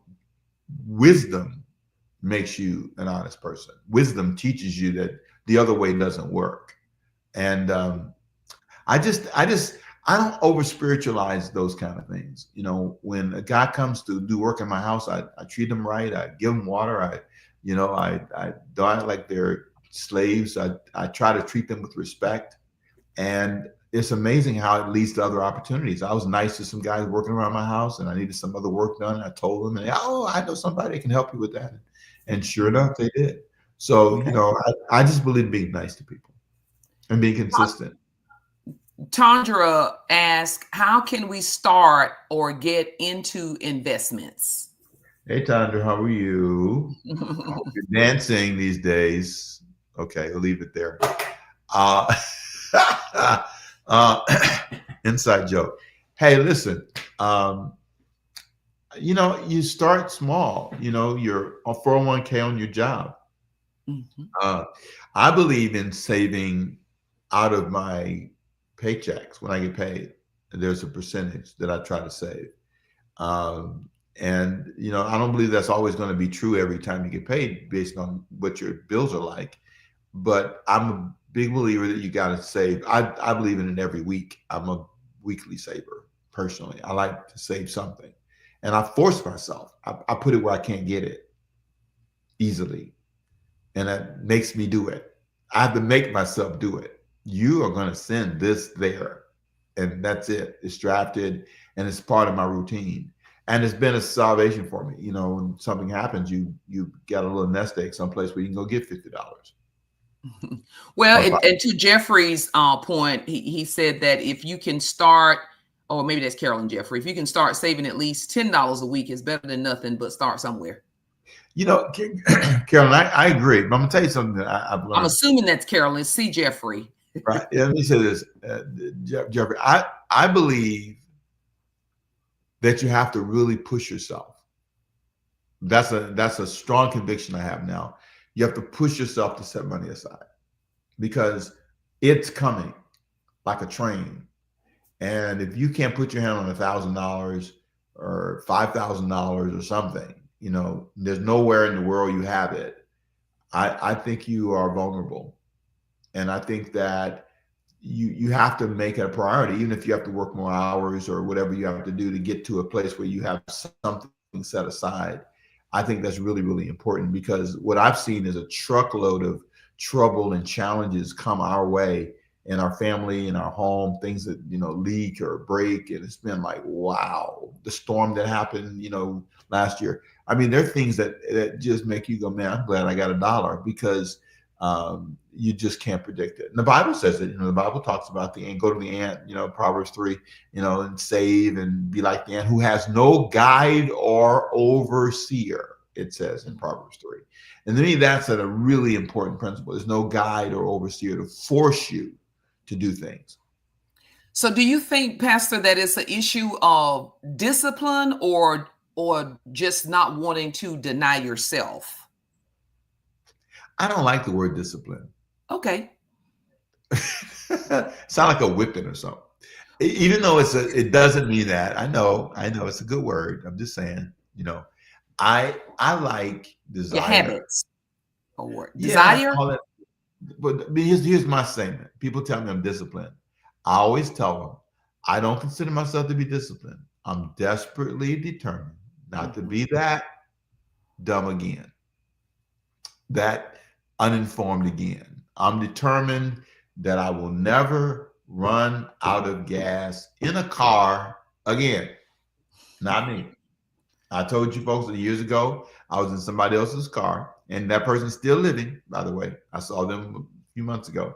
wisdom makes you an honest person. Wisdom teaches you that the other way doesn't work. And I don't over spiritualize those kind of things. You know, when a guy comes to do work in my house, I treat them right. I give them water. I don't act like they're slaves. I try to treat them with respect. And it's amazing how it leads to other opportunities. I was nice to some guys working around my house and I needed some other work done. I told them, and oh, I know somebody that can help you with that. And sure enough, they did. So, you Okay. know, I just believe being nice to people and being consistent. Tandra asked, how can we start or get into investments? Hey, Tandra, how are you? You're dancing these days. Okay, we'll leave it there. Uh, uh, inside joke. Hey, listen, um, you know, you start small. You know, you're a 401k on your job. Mhm. Uh, I believe in saving out of my paychecks when I get paid. There's a percentage that I try to save. Um, and you know, I don't believe that's always going to be true every time you get paid based on what your bills are like. But I'm a big believer that you got to save. I believe in it every week. I'm a weekly saver personally. I like to save something, and I force myself. I put it where I can't get it easily, and that makes me do it. I have to make myself do it. You are going to send this there, and that's it. It's drafted, and it's part of my routine. And it's been a salvation for me. You know, when something happens, you got a little nest egg someplace where you can go get $50 Well, or five. and to Jeffrey's point, he said that if you can start, or maybe that's Carolyn Jeffrey, if you can start saving at least $10 a week, it's better than nothing, but start somewhere. You know, Carolyn, I agree. But I'm gonna tell you something that I've I'm learned. assuming that's Carolyn. See Jeffrey. Right? Yeah, let me say this, Jeffrey. I believe that you have to really push yourself. That's a strong conviction I have now. You have to push yourself to set money aside because it's coming like a train. And if you can't put your hand on $1,000 or $5,000 or something, you know, there's nowhere in the world you have it. I think you are vulnerable. And I think that you have to make it a priority, even if you have to work more hours or whatever you have to do to get to a place where you have something set aside. I think that's really, really important because what I've seen is a truckload of trouble and challenges come our way in our family, in our home, things that, you know, leak or break. And it's been like, wow, the storm that happened, you know, last year. I mean, there are things that just make you go, man, I'm glad I got $1 because you just can't predict it. And the Bible says it. You know, the Bible talks about the ant. Go to the ant. You know, Proverbs 3. You know, and save and be like the ant who has no guide or overseer. It says in Proverbs 3. And to me, that's a really important principle. There's no guide or overseer to force you to do things. So do you think, Pastor, that it's an issue of discipline or just not wanting to deny yourself? I don't like the word discipline. Okay. Sound like a whipping or something. Even though it doesn't mean that. I know it's a good word. I'm just saying, you know, I like Your desire. habits or Yeah, desire? all that. But here's my statement. People tell me I'm disciplined. I always tell them I don't consider myself to be disciplined. I'm desperately determined not to Mhm. be that dumb again, that uninformed again. I'm determined that I will never run out of gas in a car again. Not me. I told you folks that years ago, I was in somebody else's car, and that person's still living, by the way. I saw them a few months ago.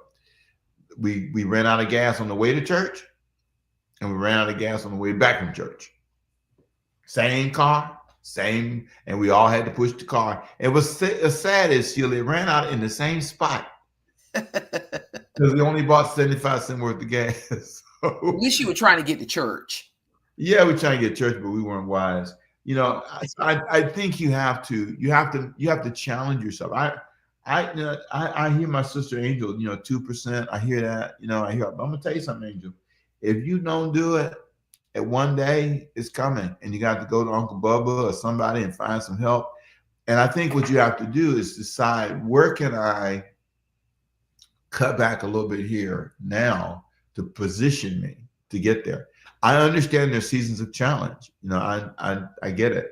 We ran out of gas on the way to church, and we ran out of gas on the way back from church. Same car, same, and we all had to push the car. It was as sad as Sheila. It ran out in the same spot because we only bought 75 cents worth of gas. At So, least you were trying to get to church. yeah, we trying to get church, but we weren't wise. You know, Okay. I think you have to challenge yourself. I hear my sister Angel, you know, 2%. I hear that, you know, I hear. But I'm gonna tell you something, Angel. If you don't do it, And one day it's coming, and you got to go to Uncle Bubba or somebody and find some help. And I think what you have to do is decide, where can I cut back a little bit here now to position me to get there. I understand there's seasons of challenge. I get it.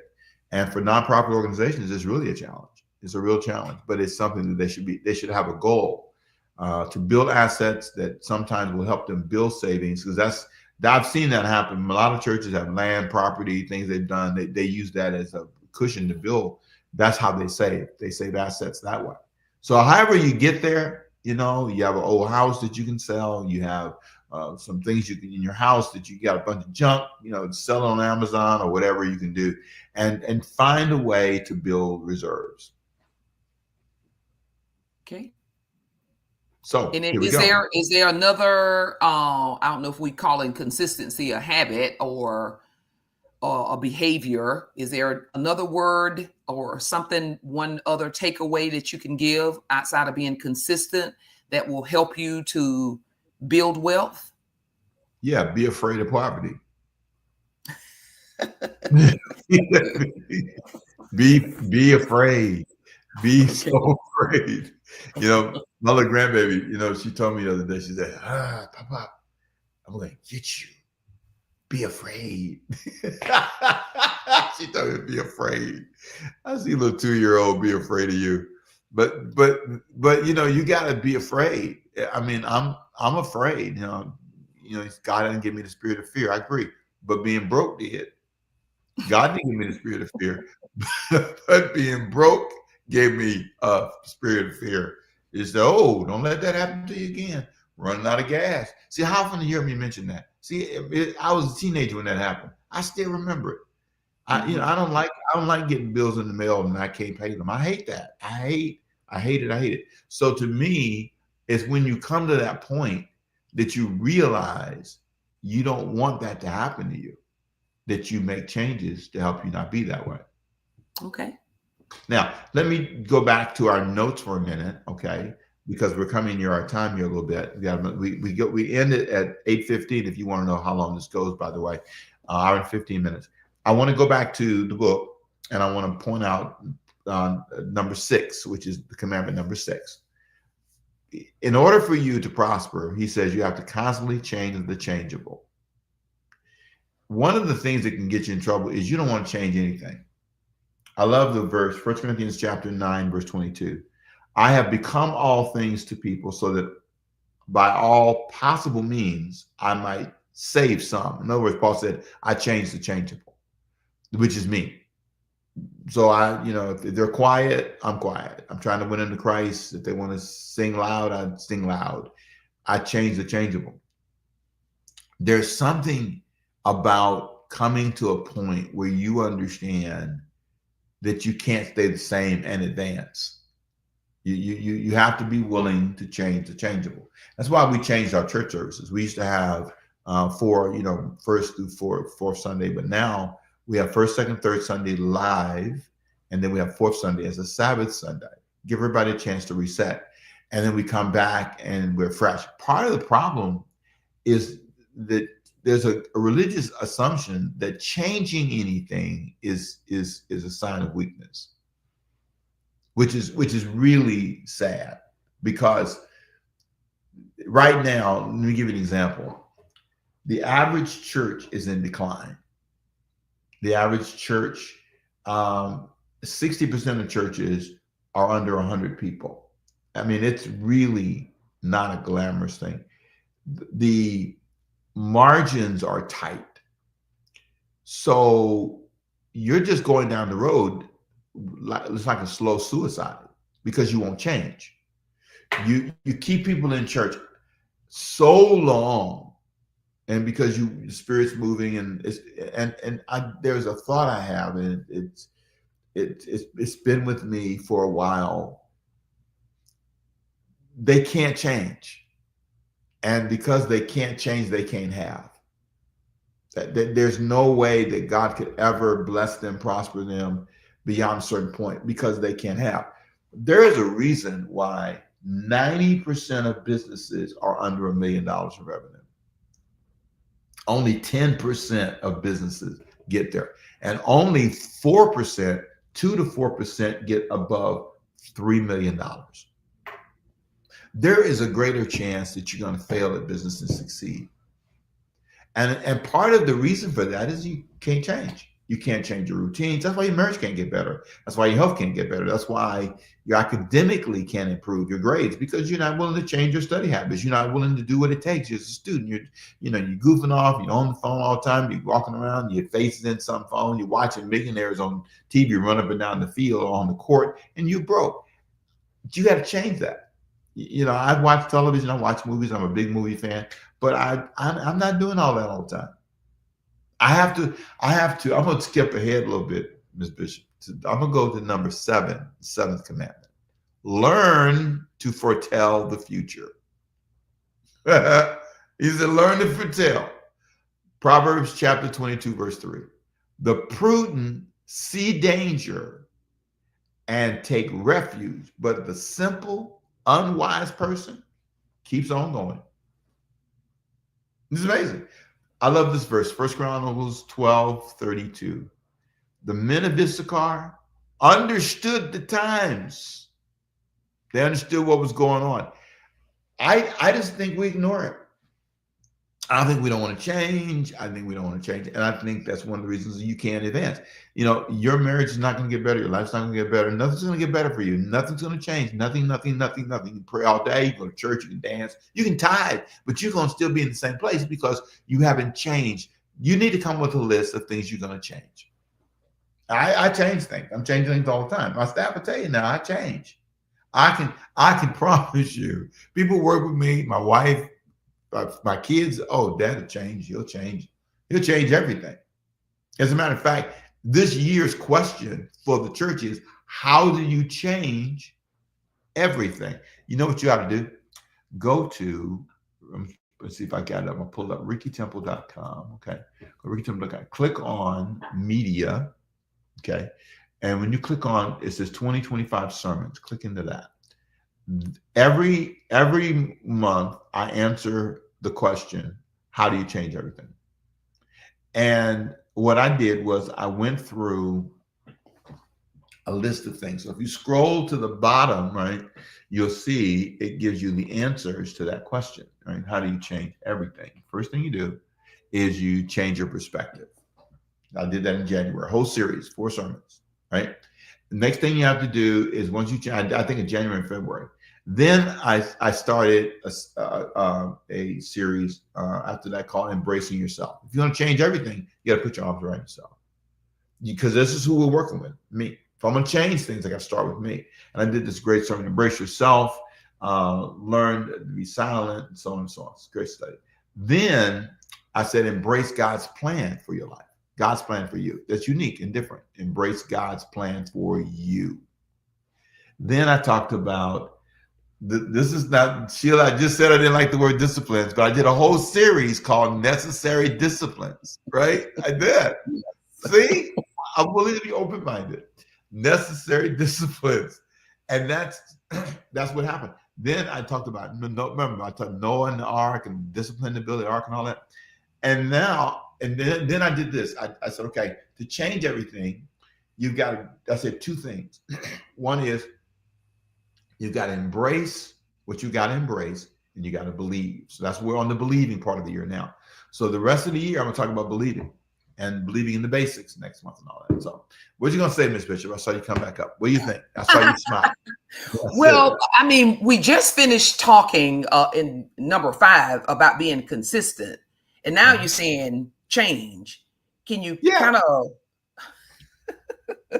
And for nonprofit organizations, it's really a challenge. It's a real challenge, but it's something that they should have a goal to build assets that sometimes will help them build savings, because I've seen that happen. A lot of churches have land, property, things they've done. They use that as a cushion to build. That's how they save. They save assets that way. So however you get there, you have an old house that you can sell. You have some things you can in your house that you got a bunch of junk, sell it on Amazon or whatever you can do, and find a way to build reserves. Okay. So and here we is go. there another I don't know if we call it consistency a habit or a behavior? Is there another word or something, one other takeaway that you can give outside of being consistent that will help you to build wealth? Yeah, be afraid of poverty. be afraid. Be so afraid. My little grandbaby, she told me the other day, she said, Papa, I'm going to get you. Be afraid. She told me to be afraid. I see a little 2-year-old be afraid of you. But you got to be afraid. I mean, I'm afraid. God didn't give me the spirit of fear. I agree. But being broke did. God didn't give me the spirit of fear. But being broke gave me a spirit of fear. Is don't let that happen to you again. Running out of gas. See, how often do you hear me mention that? See, I was a teenager when that happened. I still remember it. I don't like getting bills in the mail and I can't pay them. I hate that. I hate it. So to me, it's when you come to that point that you realize you don't want that to happen to you, that you make changes to help you not be that way. Okay. Now, let me go back to our notes for a minute, okay? Because we're coming near our time here a little bit. We end it at 8:15. If you want to know how long this goes, by the way, hour and 15 minutes. I want to go back to the book, and I want to point out number 6, which is the commandment number 6. In order for you to prosper, he says you have to constantly change the changeable. One of the things that can get you in trouble is you don't want to change anything. I love the verse, 1 Corinthians chapter 9, verse 22. I have become all things to people so that by all possible means, I might save some. In other words, Paul said, I changed the changeable, which is me. So if they're quiet, I'm quiet. I'm trying to win into Christ. If they want to sing loud, I sing loud. I change the changeable. There's something about coming to a point where you understand that you can't stay the same and advance. You have to be willing to change the changeable. That's why we changed our church services. We used to have first through fourth Sunday, but now we have first, second, third Sunday live, and then we have fourth Sunday as a Sabbath Sunday. Give everybody a chance to reset, and then we come back and we're fresh. Part of the problem is that there's a religious assumption that changing anything is a sign of weakness, which is really sad, because right now, let me give you an example. The average church is in decline. The average church, 60% of churches are under 100 people. I mean, it's really not a glamorous thing. The margins are tight. So you're just going down the road. It's like a slow suicide, because you won't change. You keep people in church so long, and because the Spirit's moving, and there's a thought I have, and it's been with me for a while. They can't change, and because they can't change, they can't have. There's no way that God could ever bless them, prosper them beyond a certain point, because they can't have. There is a reason why 90% of businesses are under $1 million in revenue. Only 10% of businesses get there. And only 4%, 2 to 4% get above $3 million. There is a greater chance that you're going to fail at business and succeed. And part of the reason for that is you can't change. You can't change your routines. That's why your marriage can't get better. That's why your health can't get better. That's why you academically can't improve your grades, because you're not willing to change your study habits. You're not willing to do what it takes. You're a student. You're goofing off. You're on the phone all the time. You're walking around. Your face is in some phone. You're watching millionaires on TV run up and down the field or on the court, and you broke. You got to change that. I watch television. I watch movies. I'm a big movie fan, but I'm not doing all that all the time. I have to. I'm going to skip ahead a little bit, Ms. Bishop. I'm going to go to number 7, seventh commandment. Learn to foretell the future. He said, learn to foretell. Proverbs chapter 22, verse 3. The prudent see danger and take refuge, but the simple, unwise person keeps on going. This is amazing. I love this verse, 1 Chronicles 12:32. The men of Issachar understood the times. They understood what was going on. I just think we ignore it. I think we don't want to change. I think we don't want to change. And I think that's one of the reasons you can't advance. Your marriage is not going to get better. Your life's not going to get better. Nothing's going to get better for you. Nothing's going to change. Nothing. You can pray all day. You go to church. You can dance. You can tithe. But you're going to still be in the same place because you haven't changed. You need to come with a list of things you're going to change. I change things. I'm changing things all the time. My staff will tell you now, I change. I can promise you. People work with me. My wife, my kids, Dad'll change. He'll change everything. As a matter of fact, this year's question for the church is, how do you change everything? You know what you ought to do? Go to, let's see if I got it. I'm going to pull up rickytemple.com. Okay. rickytemple.com. Click on media. Okay. And when you click on, it says 2025 sermons. Click into that. Every month I answer the question, how do you change everything? And what I did was I went through a list of things. So if you scroll to the bottom, right, you'll see it gives you the answers to that question, right? How do you change everything? First thing you do is you change your perspective. I did that in January, a whole series, 4 sermons, right? The next thing you have to do is once you change, I think in January and February, then I started a series after that called Embracing Yourself. If you want to change everything, you got to put your arms around yourself, because this is who we're working with, me. If I'm going to change things, I got to start with me. And I did this great sermon, Embrace Yourself, learn to be silent, and so on and so on. It's a great study. Then I said, embrace God's plan for your life. God's plan for you. That's unique and different. Embrace God's plan for you. Then I talked about, this is not, Sheila, I just said I didn't like the word disciplines, but I did a whole series called Necessary Disciplines, right? I did. See, I'm willing to be open-minded. Necessary disciplines. And that's what happened. Then I talked about, remember, I talked Noah and the ark and discipline to build the ark and all that. And then I did this. I said, okay, to change everything, you've got to, I said 2 things. One is, you got to embrace what you got to embrace, and you got to believe. So we're on the believing part of the year now. So the rest of the year, I'm going to talk about believing and believing in the basics next month and all that. So what are you going to say, Ms. Bishop? I saw you come back up. What do you think? I saw you smile. Well, I mean, we just finished talking in number 5 about being consistent. And now you're saying change. Can you kind of...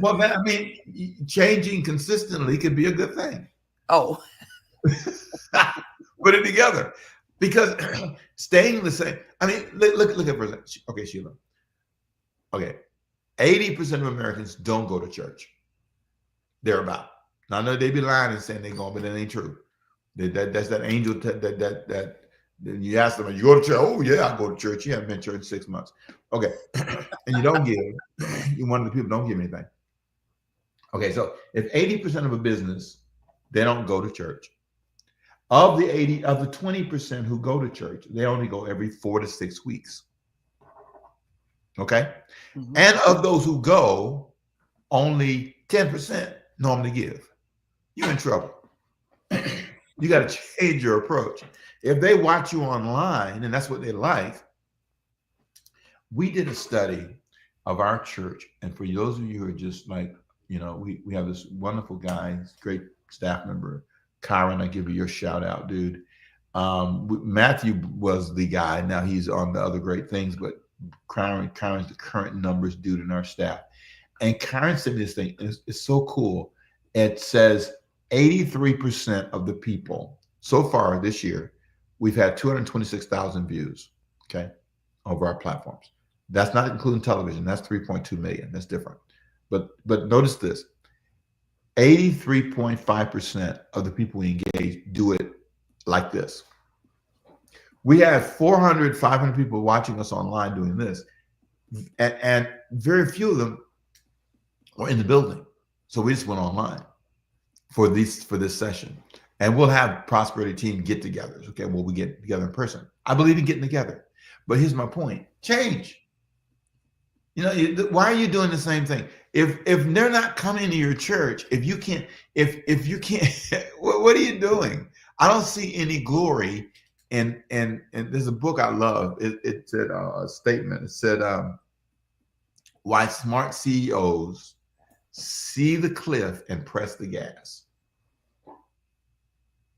Well, I mean, changing consistently could be a good thing. Oh. Put it together. Because staying the same, I mean, look at for example. Okay, Sheila. Okay. 80% of Americans don't go to church. They're about. Now, I know they be lying and saying they're going, but that ain't true. That's that angel that you ask them, you go to church? Oh, yeah, I go to church. You haven't been to church in 6 months. Okay. And you don't give. You're one of the people don't give anything. Okay, so if 80% of a business, they don't go to church. Of the 20% who go to church, they only go every 4 to 6 weeks. Okay. Mhm. And of those who go, only 10% normally give. You're in trouble. You got to change your approach. If they watch you online and that's what they like, we did a study of our church. And for those of you who are just like, we have this wonderful guy, great staff member, Kyron. I give you your shout out, dude. Matthew was the guy. Now he's on the other great things, but Kyron's the current numbers dude in our staff. And Kyron said this thing, it's so cool. It says 83% of the people so far this year, we've had 226,000 views, okay, over our platforms. That's not including television. That's 3.2 million. That's different. But notice this: 83.5% of the people we engage do it like this. We have 400, 500 people watching us online doing this, and very few of them are in the building. So we just went online for this session, and we'll have prosperity team get-togethers. Okay, well, we get together in person. I believe in getting together, but here's my point: change. Why are you doing the same thing? If they're not coming to your church, if you can't, what are you doing? I don't see any glory. And there's a book I love. It said a statement. It said, "Why smart CEOs see the cliff and press the gas."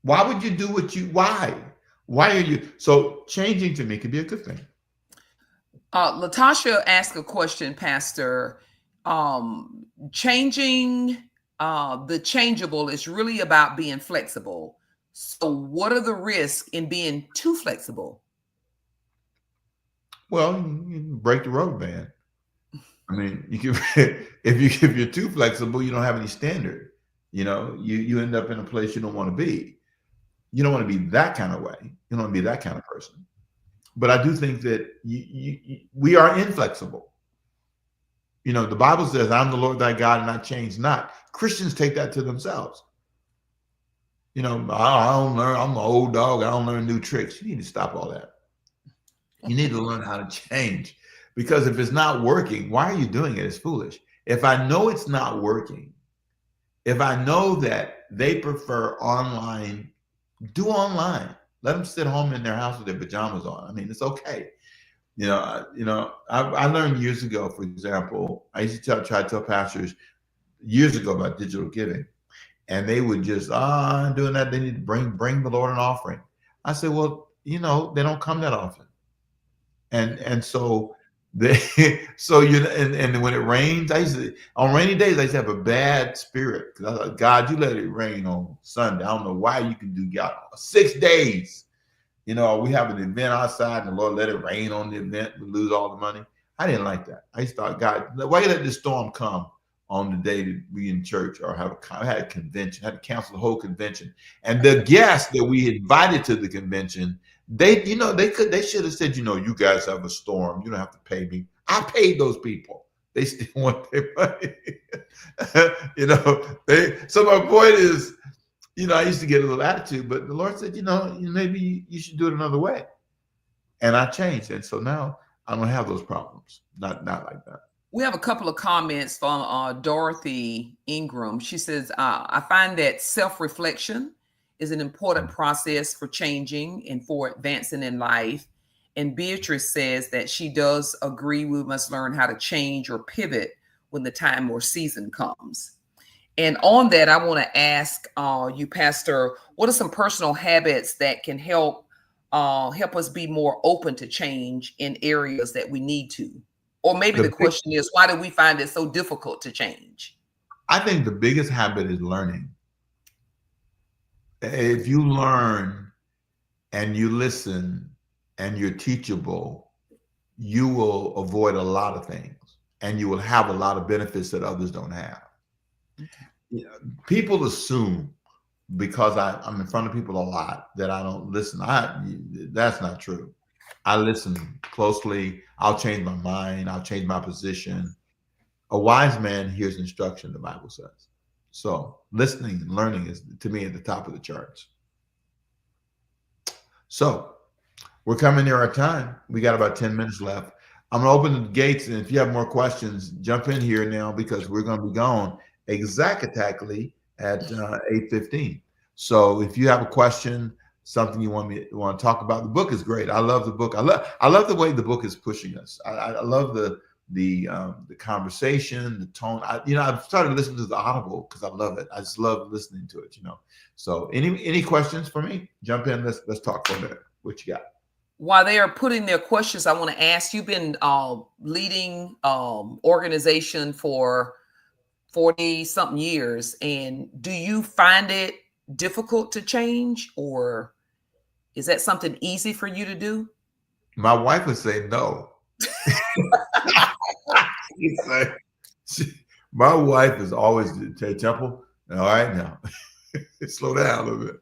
Why would you do why? Why are you so changing? To me could be a good thing. Latasha asked a question, Pastor. Changing the changeable is really about being flexible. So, what are the risks in being too flexible? Well, you break the rubber band. I mean, if you're too flexible, you don't have any standard. You end up in a place you don't want to be. You don't want to be that kind of way. You don't want to be that kind of person. But I do think that we are inflexible. The Bible says, "I'm the Lord thy God, and I change not." Christians take that to themselves. I don't learn. I'm an old dog. I don't learn new tricks. You need to stop all that. You need to learn how to change, because if it's not working, why are you doing it? It's foolish. If I know it's not working, if I know that they prefer online, do online. Let them sit home in their house with their pajamas on. I mean, it's okay. I learned years ago, for example, I used to try to tell pastors years ago about digital giving, and they would just, doing that, they need to bring the Lord an offering. I said, well, they don't come that often. And so they, and when it rains, on rainy days, I used to have a bad spirit, because I thought, God, you let it rain on Sunday. I don't know why you can do God 6 days. We have an event outside and the Lord let it rain on the event. We lose all the money. I didn't like that. I used to thought, God, why you let this storm come on the day that we in church or had a convention, had to cancel the whole convention. And the guests that we invited to the convention, they should have said, you guys have a storm. You don't have to pay me. I paid those people. They still want their money. So my point is, I used to get a little attitude, but the Lord said, maybe you should do it another way. And I changed. And so now I don't have those problems. Not like that. We have a couple of comments from Dorothy Ingram. She says, I find that self-reflection is an important process for changing and for advancing in life. And Beatrice says that she does agree we must learn how to change or pivot when the time or season comes. And on that, I want to ask you, Pastor, what are some personal habits that can help us be more open to change in areas that we need to? Or maybe the question is, why do we find it so difficult to change? I think the biggest habit is learning. If you learn and you listen and you're teachable, you will avoid a lot of things and you will have a lot of benefits that others don't have. People assume because I'm in front of people a lot that I don't listen. That's not true. I listen closely. I'll change my mind. I'll change my position. A wise man hears instruction, the Bible says. So listening and learning is, to me, at the top of the charts. So we're coming near our time. We got about 10 minutes left. I'm gonna open the gates, and if you have more questions, jump in here now because we're gonna be gone exactly at 8:15. So if you have a question, something you want to talk about, the book is great. I love the book. I love the way the book is pushing us. I love the conversation, the tone. I've started listening to the Audible because I love it. I just love listening to it. So any questions for me? Jump in. Let's talk for a minute. What you got? While they are putting their questions, I want to ask, you've been leading organization for 40 something years, and do you find it difficult to change, or is that something easy for you to do? My wife would say no. She'd say, my wife is always say, Temple, all right now, slow down a little bit.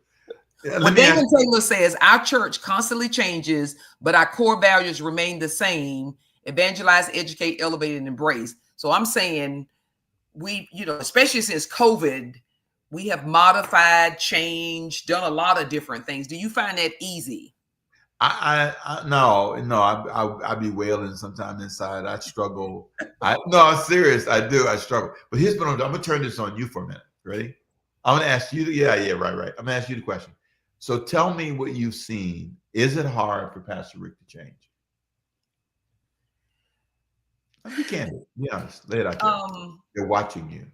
Yeah, Well, David Taylor says our church constantly changes, but our core values remain the same: evangelize, educate, elevate, and embrace. So I'm saying we, especially since COVID, we have modified, changed, done a lot of different things. Do you find that easy? No, I be wailing sometimes inside. I struggle. No, I'm serious. I do. I struggle. But here's what I'm gonna turn this on you for a minute. Ready? I'm gonna ask you. Yeah, right. I'm gonna ask you the question. So tell me what you've seen. Is it hard for Pastor Rick to change? You can't. Be honest. Lay it out there. They're watching you.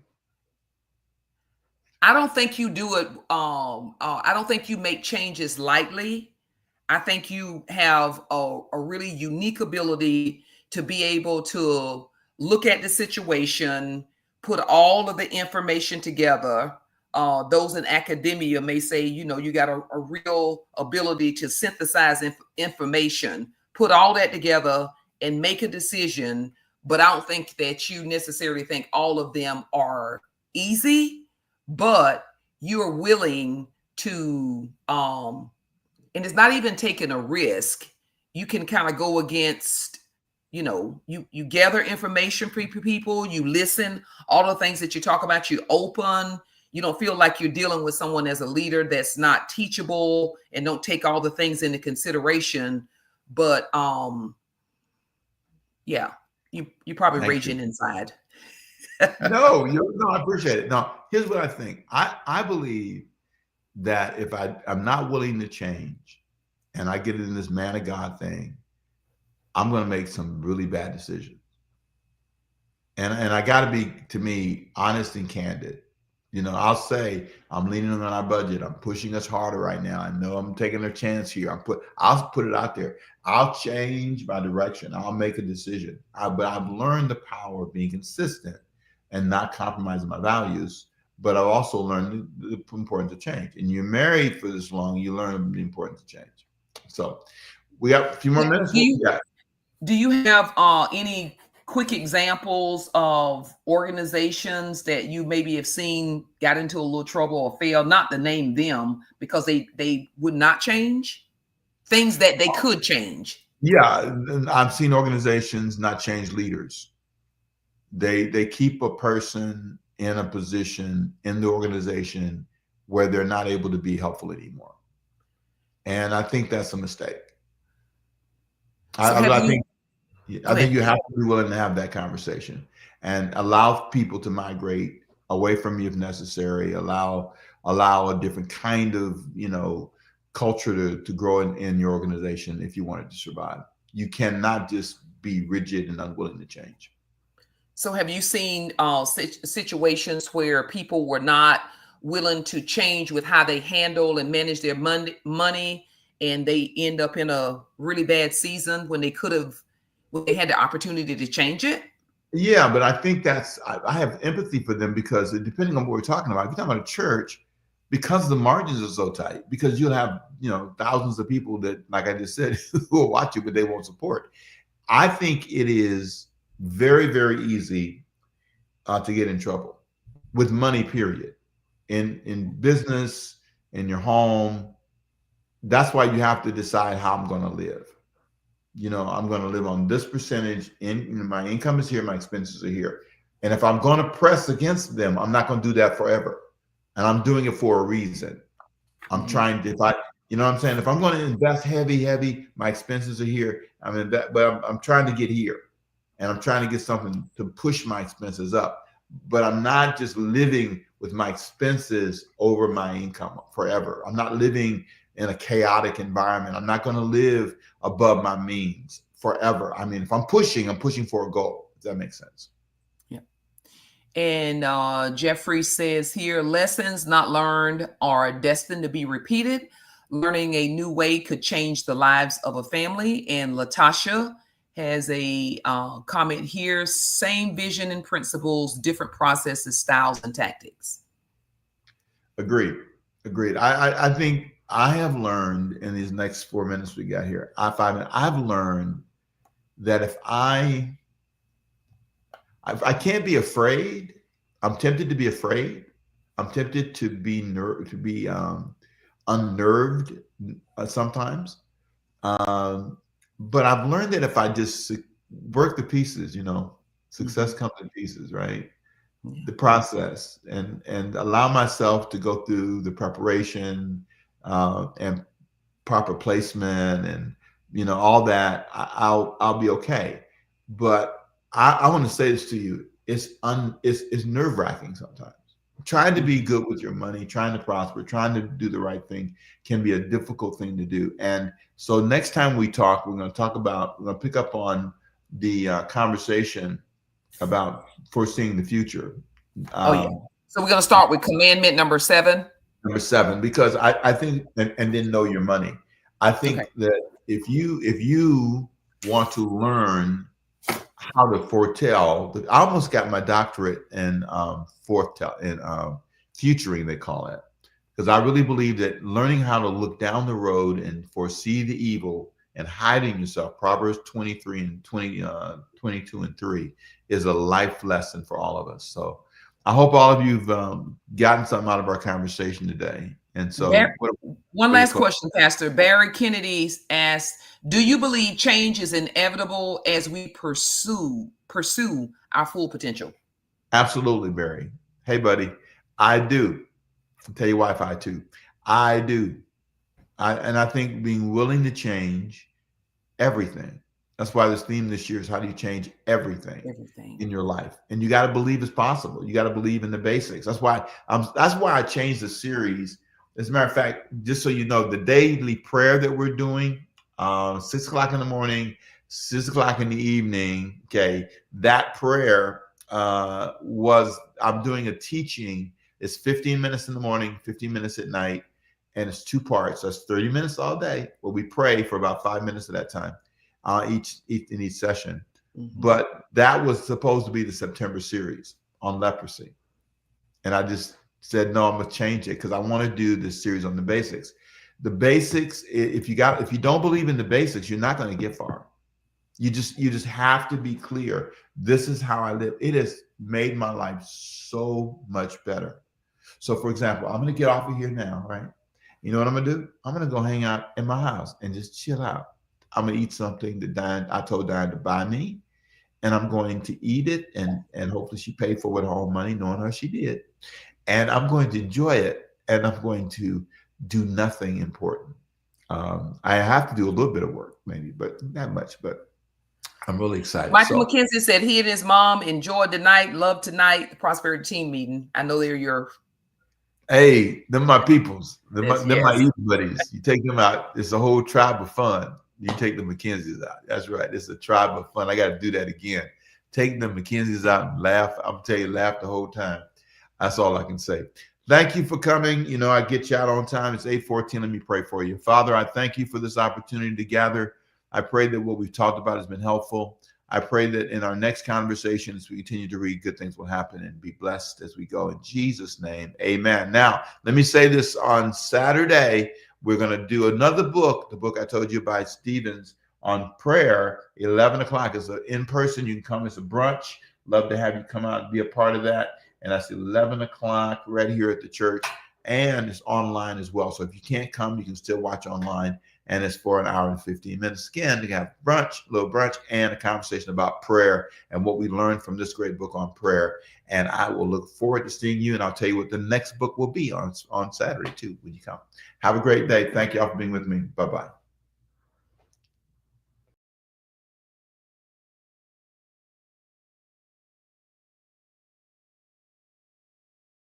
I don't think you do it. I don't think you make changes lightly. I think you have a really unique ability to be able to look at the situation, put all of the information together. Those in academia may say, you got a real ability to synthesize information, put all that together and make a decision. But I don't think that you necessarily think all of them are easy, but you're willing to, and it's not even taking a risk. You can kind of go against, you gather information from people, you listen, all the things that you talk about, you open. You don't feel like you're dealing with someone as a leader that's not teachable and don't take all the things into consideration. But yeah, you probably raging inside. No, I appreciate it. No, here's what I think. I believe that if I'm not willing to change and I get in this man of God thing, I'm going to make some really bad decisions. And I got to be, to me, honest and candid. I'll say I'm leaning on our budget. I'm pushing us harder right now. I know I'm taking a chance here. I'll put it out there. I'll change my direction. I'll make a decision. But I've learned the power of being consistent and not compromising my values. But I've also learned the importance of change. And you're married for this long, you learn the importance of change. So we got a few more minutes. Do you have any quick examples of organizations that you maybe have seen got into a little trouble or failed? Not to name them, because they would not change, things that they could change. Yeah, I've seen organizations not change leaders. They keep a person in a position in the organization where they're not able to be helpful anymore. And I think that's a mistake. So I think you have to be willing to have that conversation and allow people to migrate away from you if necessary. Allow a different kind of, culture to grow in your organization if you want it to survive. You cannot just be rigid and unwilling to change. So have you seen situations where people were not willing to change with how they handle and manage their money, and they end up in a really bad season when they had the opportunity to change it? Yeah, but I think I have empathy for them, because depending on what we're talking about, if you're talking about a church, because the margins are so tight, because you'll have, thousands of people that, like I just said, who will watch you, but they won't support. I think it is very, very easy to get in trouble with money, period. In business, in your home. That's why you have to decide how I'm going to live. I'm going to live on this percentage. My income is here, my expenses are here. And if I'm going to press against them, I'm not going to do that forever. And I'm doing it for a reason. I'm trying to, you know what I'm saying? If I'm going to invest heavy, my expenses are here. But I'm trying to get here. and I'm trying to get something to push my expenses up. But I'm not just living with my expenses over my income forever. I'm not living in a chaotic environment. I'm not going to live above my means forever. I mean, if I'm pushing for a goal. Does that make sense? Yeah. And Jeffrey says here, lessons not learned are destined to be repeated. Learning a new way could change the lives of a family. And Latasha has a comment here, same vision and principles, different processes, styles, and tactics. Agreed. I think I have learned in these next 4 minutes we got here, I've learned that if I can't be afraid, I'm tempted to be afraid. I'm tempted to be unnerved sometimes. But I've learned that if I just work the pieces, success comes in pieces, right? The process, and allow myself to go through the preparation and proper placement, and all that. I'll be okay. But I want to say this to you: it's nerve wracking sometimes. Trying to be good with your money, trying to prosper, trying to do the right thing can be a difficult thing to do. And so next time we talk, we're going to pick up on the conversation about foreseeing the future. So we're going to start with commandment number 7. Number 7, because I think, and then know your money. I think that if you want to learn how to foretell, I almost got my doctorate in futuring, they call it, because I really believe that learning how to look down the road and foresee the evil and hiding yourself, Proverbs 23 and 22 and 3, is a life lesson for all of us. So I hope all of you've gotten something out of our conversation today. And so one last question, Pastor. Barry Kennedy asked, do you believe change is inevitable as we pursue our full potential? Absolutely, Barry. Hey, buddy, I do. I'll tell your Wi-Fi too. I do. And I think being willing to change everything. That's why this theme this year is how do you change everything in your life? And you got to believe it's possible. You got to believe in the basics. That's why I changed the series. As a matter of fact, just so you know, the daily prayer that we're doing, 6 o'clock in the morning, 6 o'clock in the evening. Okay, that prayer I'm doing a teaching. It's 15 minutes in the morning, 15 minutes at night, and it's 2 parts. That's 30 minutes all day. Where we pray for about 5 minutes at that time. In each session. But that was supposed to be the September series on leprosy. And I just said, no, I'm going to change it because I want to do this series on the basics. The basics, if you don't believe in the basics, you're not going to get far. You just have to be clear. This is how I live. It has made my life so much better. So for example, I'm going to get off of here now, right? You know what I'm going to do? I'm going to go hang out in my house and just chill out. I'm going to eat something that I told Diane to buy me, and I'm going to eat it, and hopefully she paid for it with her own money, knowing how she did. And I'm going to enjoy it, and I'm going to do nothing important. I have to do a little bit of work, maybe, but not much. But I'm really excited. Michael McKenzie said he and his mom enjoyed the night, loved tonight, the Prosperity Team meeting. I know they're your... Hey, them my peoples. Them my easy buddies. You take them out. It's a whole tribe of fun. You take the McKenzies out. That's right. It's a tribe of fun. I got to do that again. Take the McKenzies out and laugh. I'm telling you, laugh the whole time. That's all I can say. Thank you for coming. I get you out on time. It's 8:14. Let me pray for you. Father, I thank you for this opportunity to gather. I pray that what we've talked about has been helpful. I pray that in our next conversation, as we continue to read, good things will happen and be blessed as we go. In Jesus' name, amen. Now, let me say this. On Saturday, we're going to do another book, the book I told you by Stevens on prayer, 11 o'clock. It's an in-person. You can come. It's a brunch. Love to have you come out and be a part of that. And that's 11 o'clock right here at the church. And it's online as well. So if you can't come, you can still watch online. And it's for an hour and 15 minutes. Again, to have brunch, a little brunch, and a conversation about prayer and what we learned from this great book on prayer. And I will look forward to seeing you. And I'll tell you what the next book will be on Saturday, too, when you come. Have a great day. Thank you all for being with me. Bye-bye.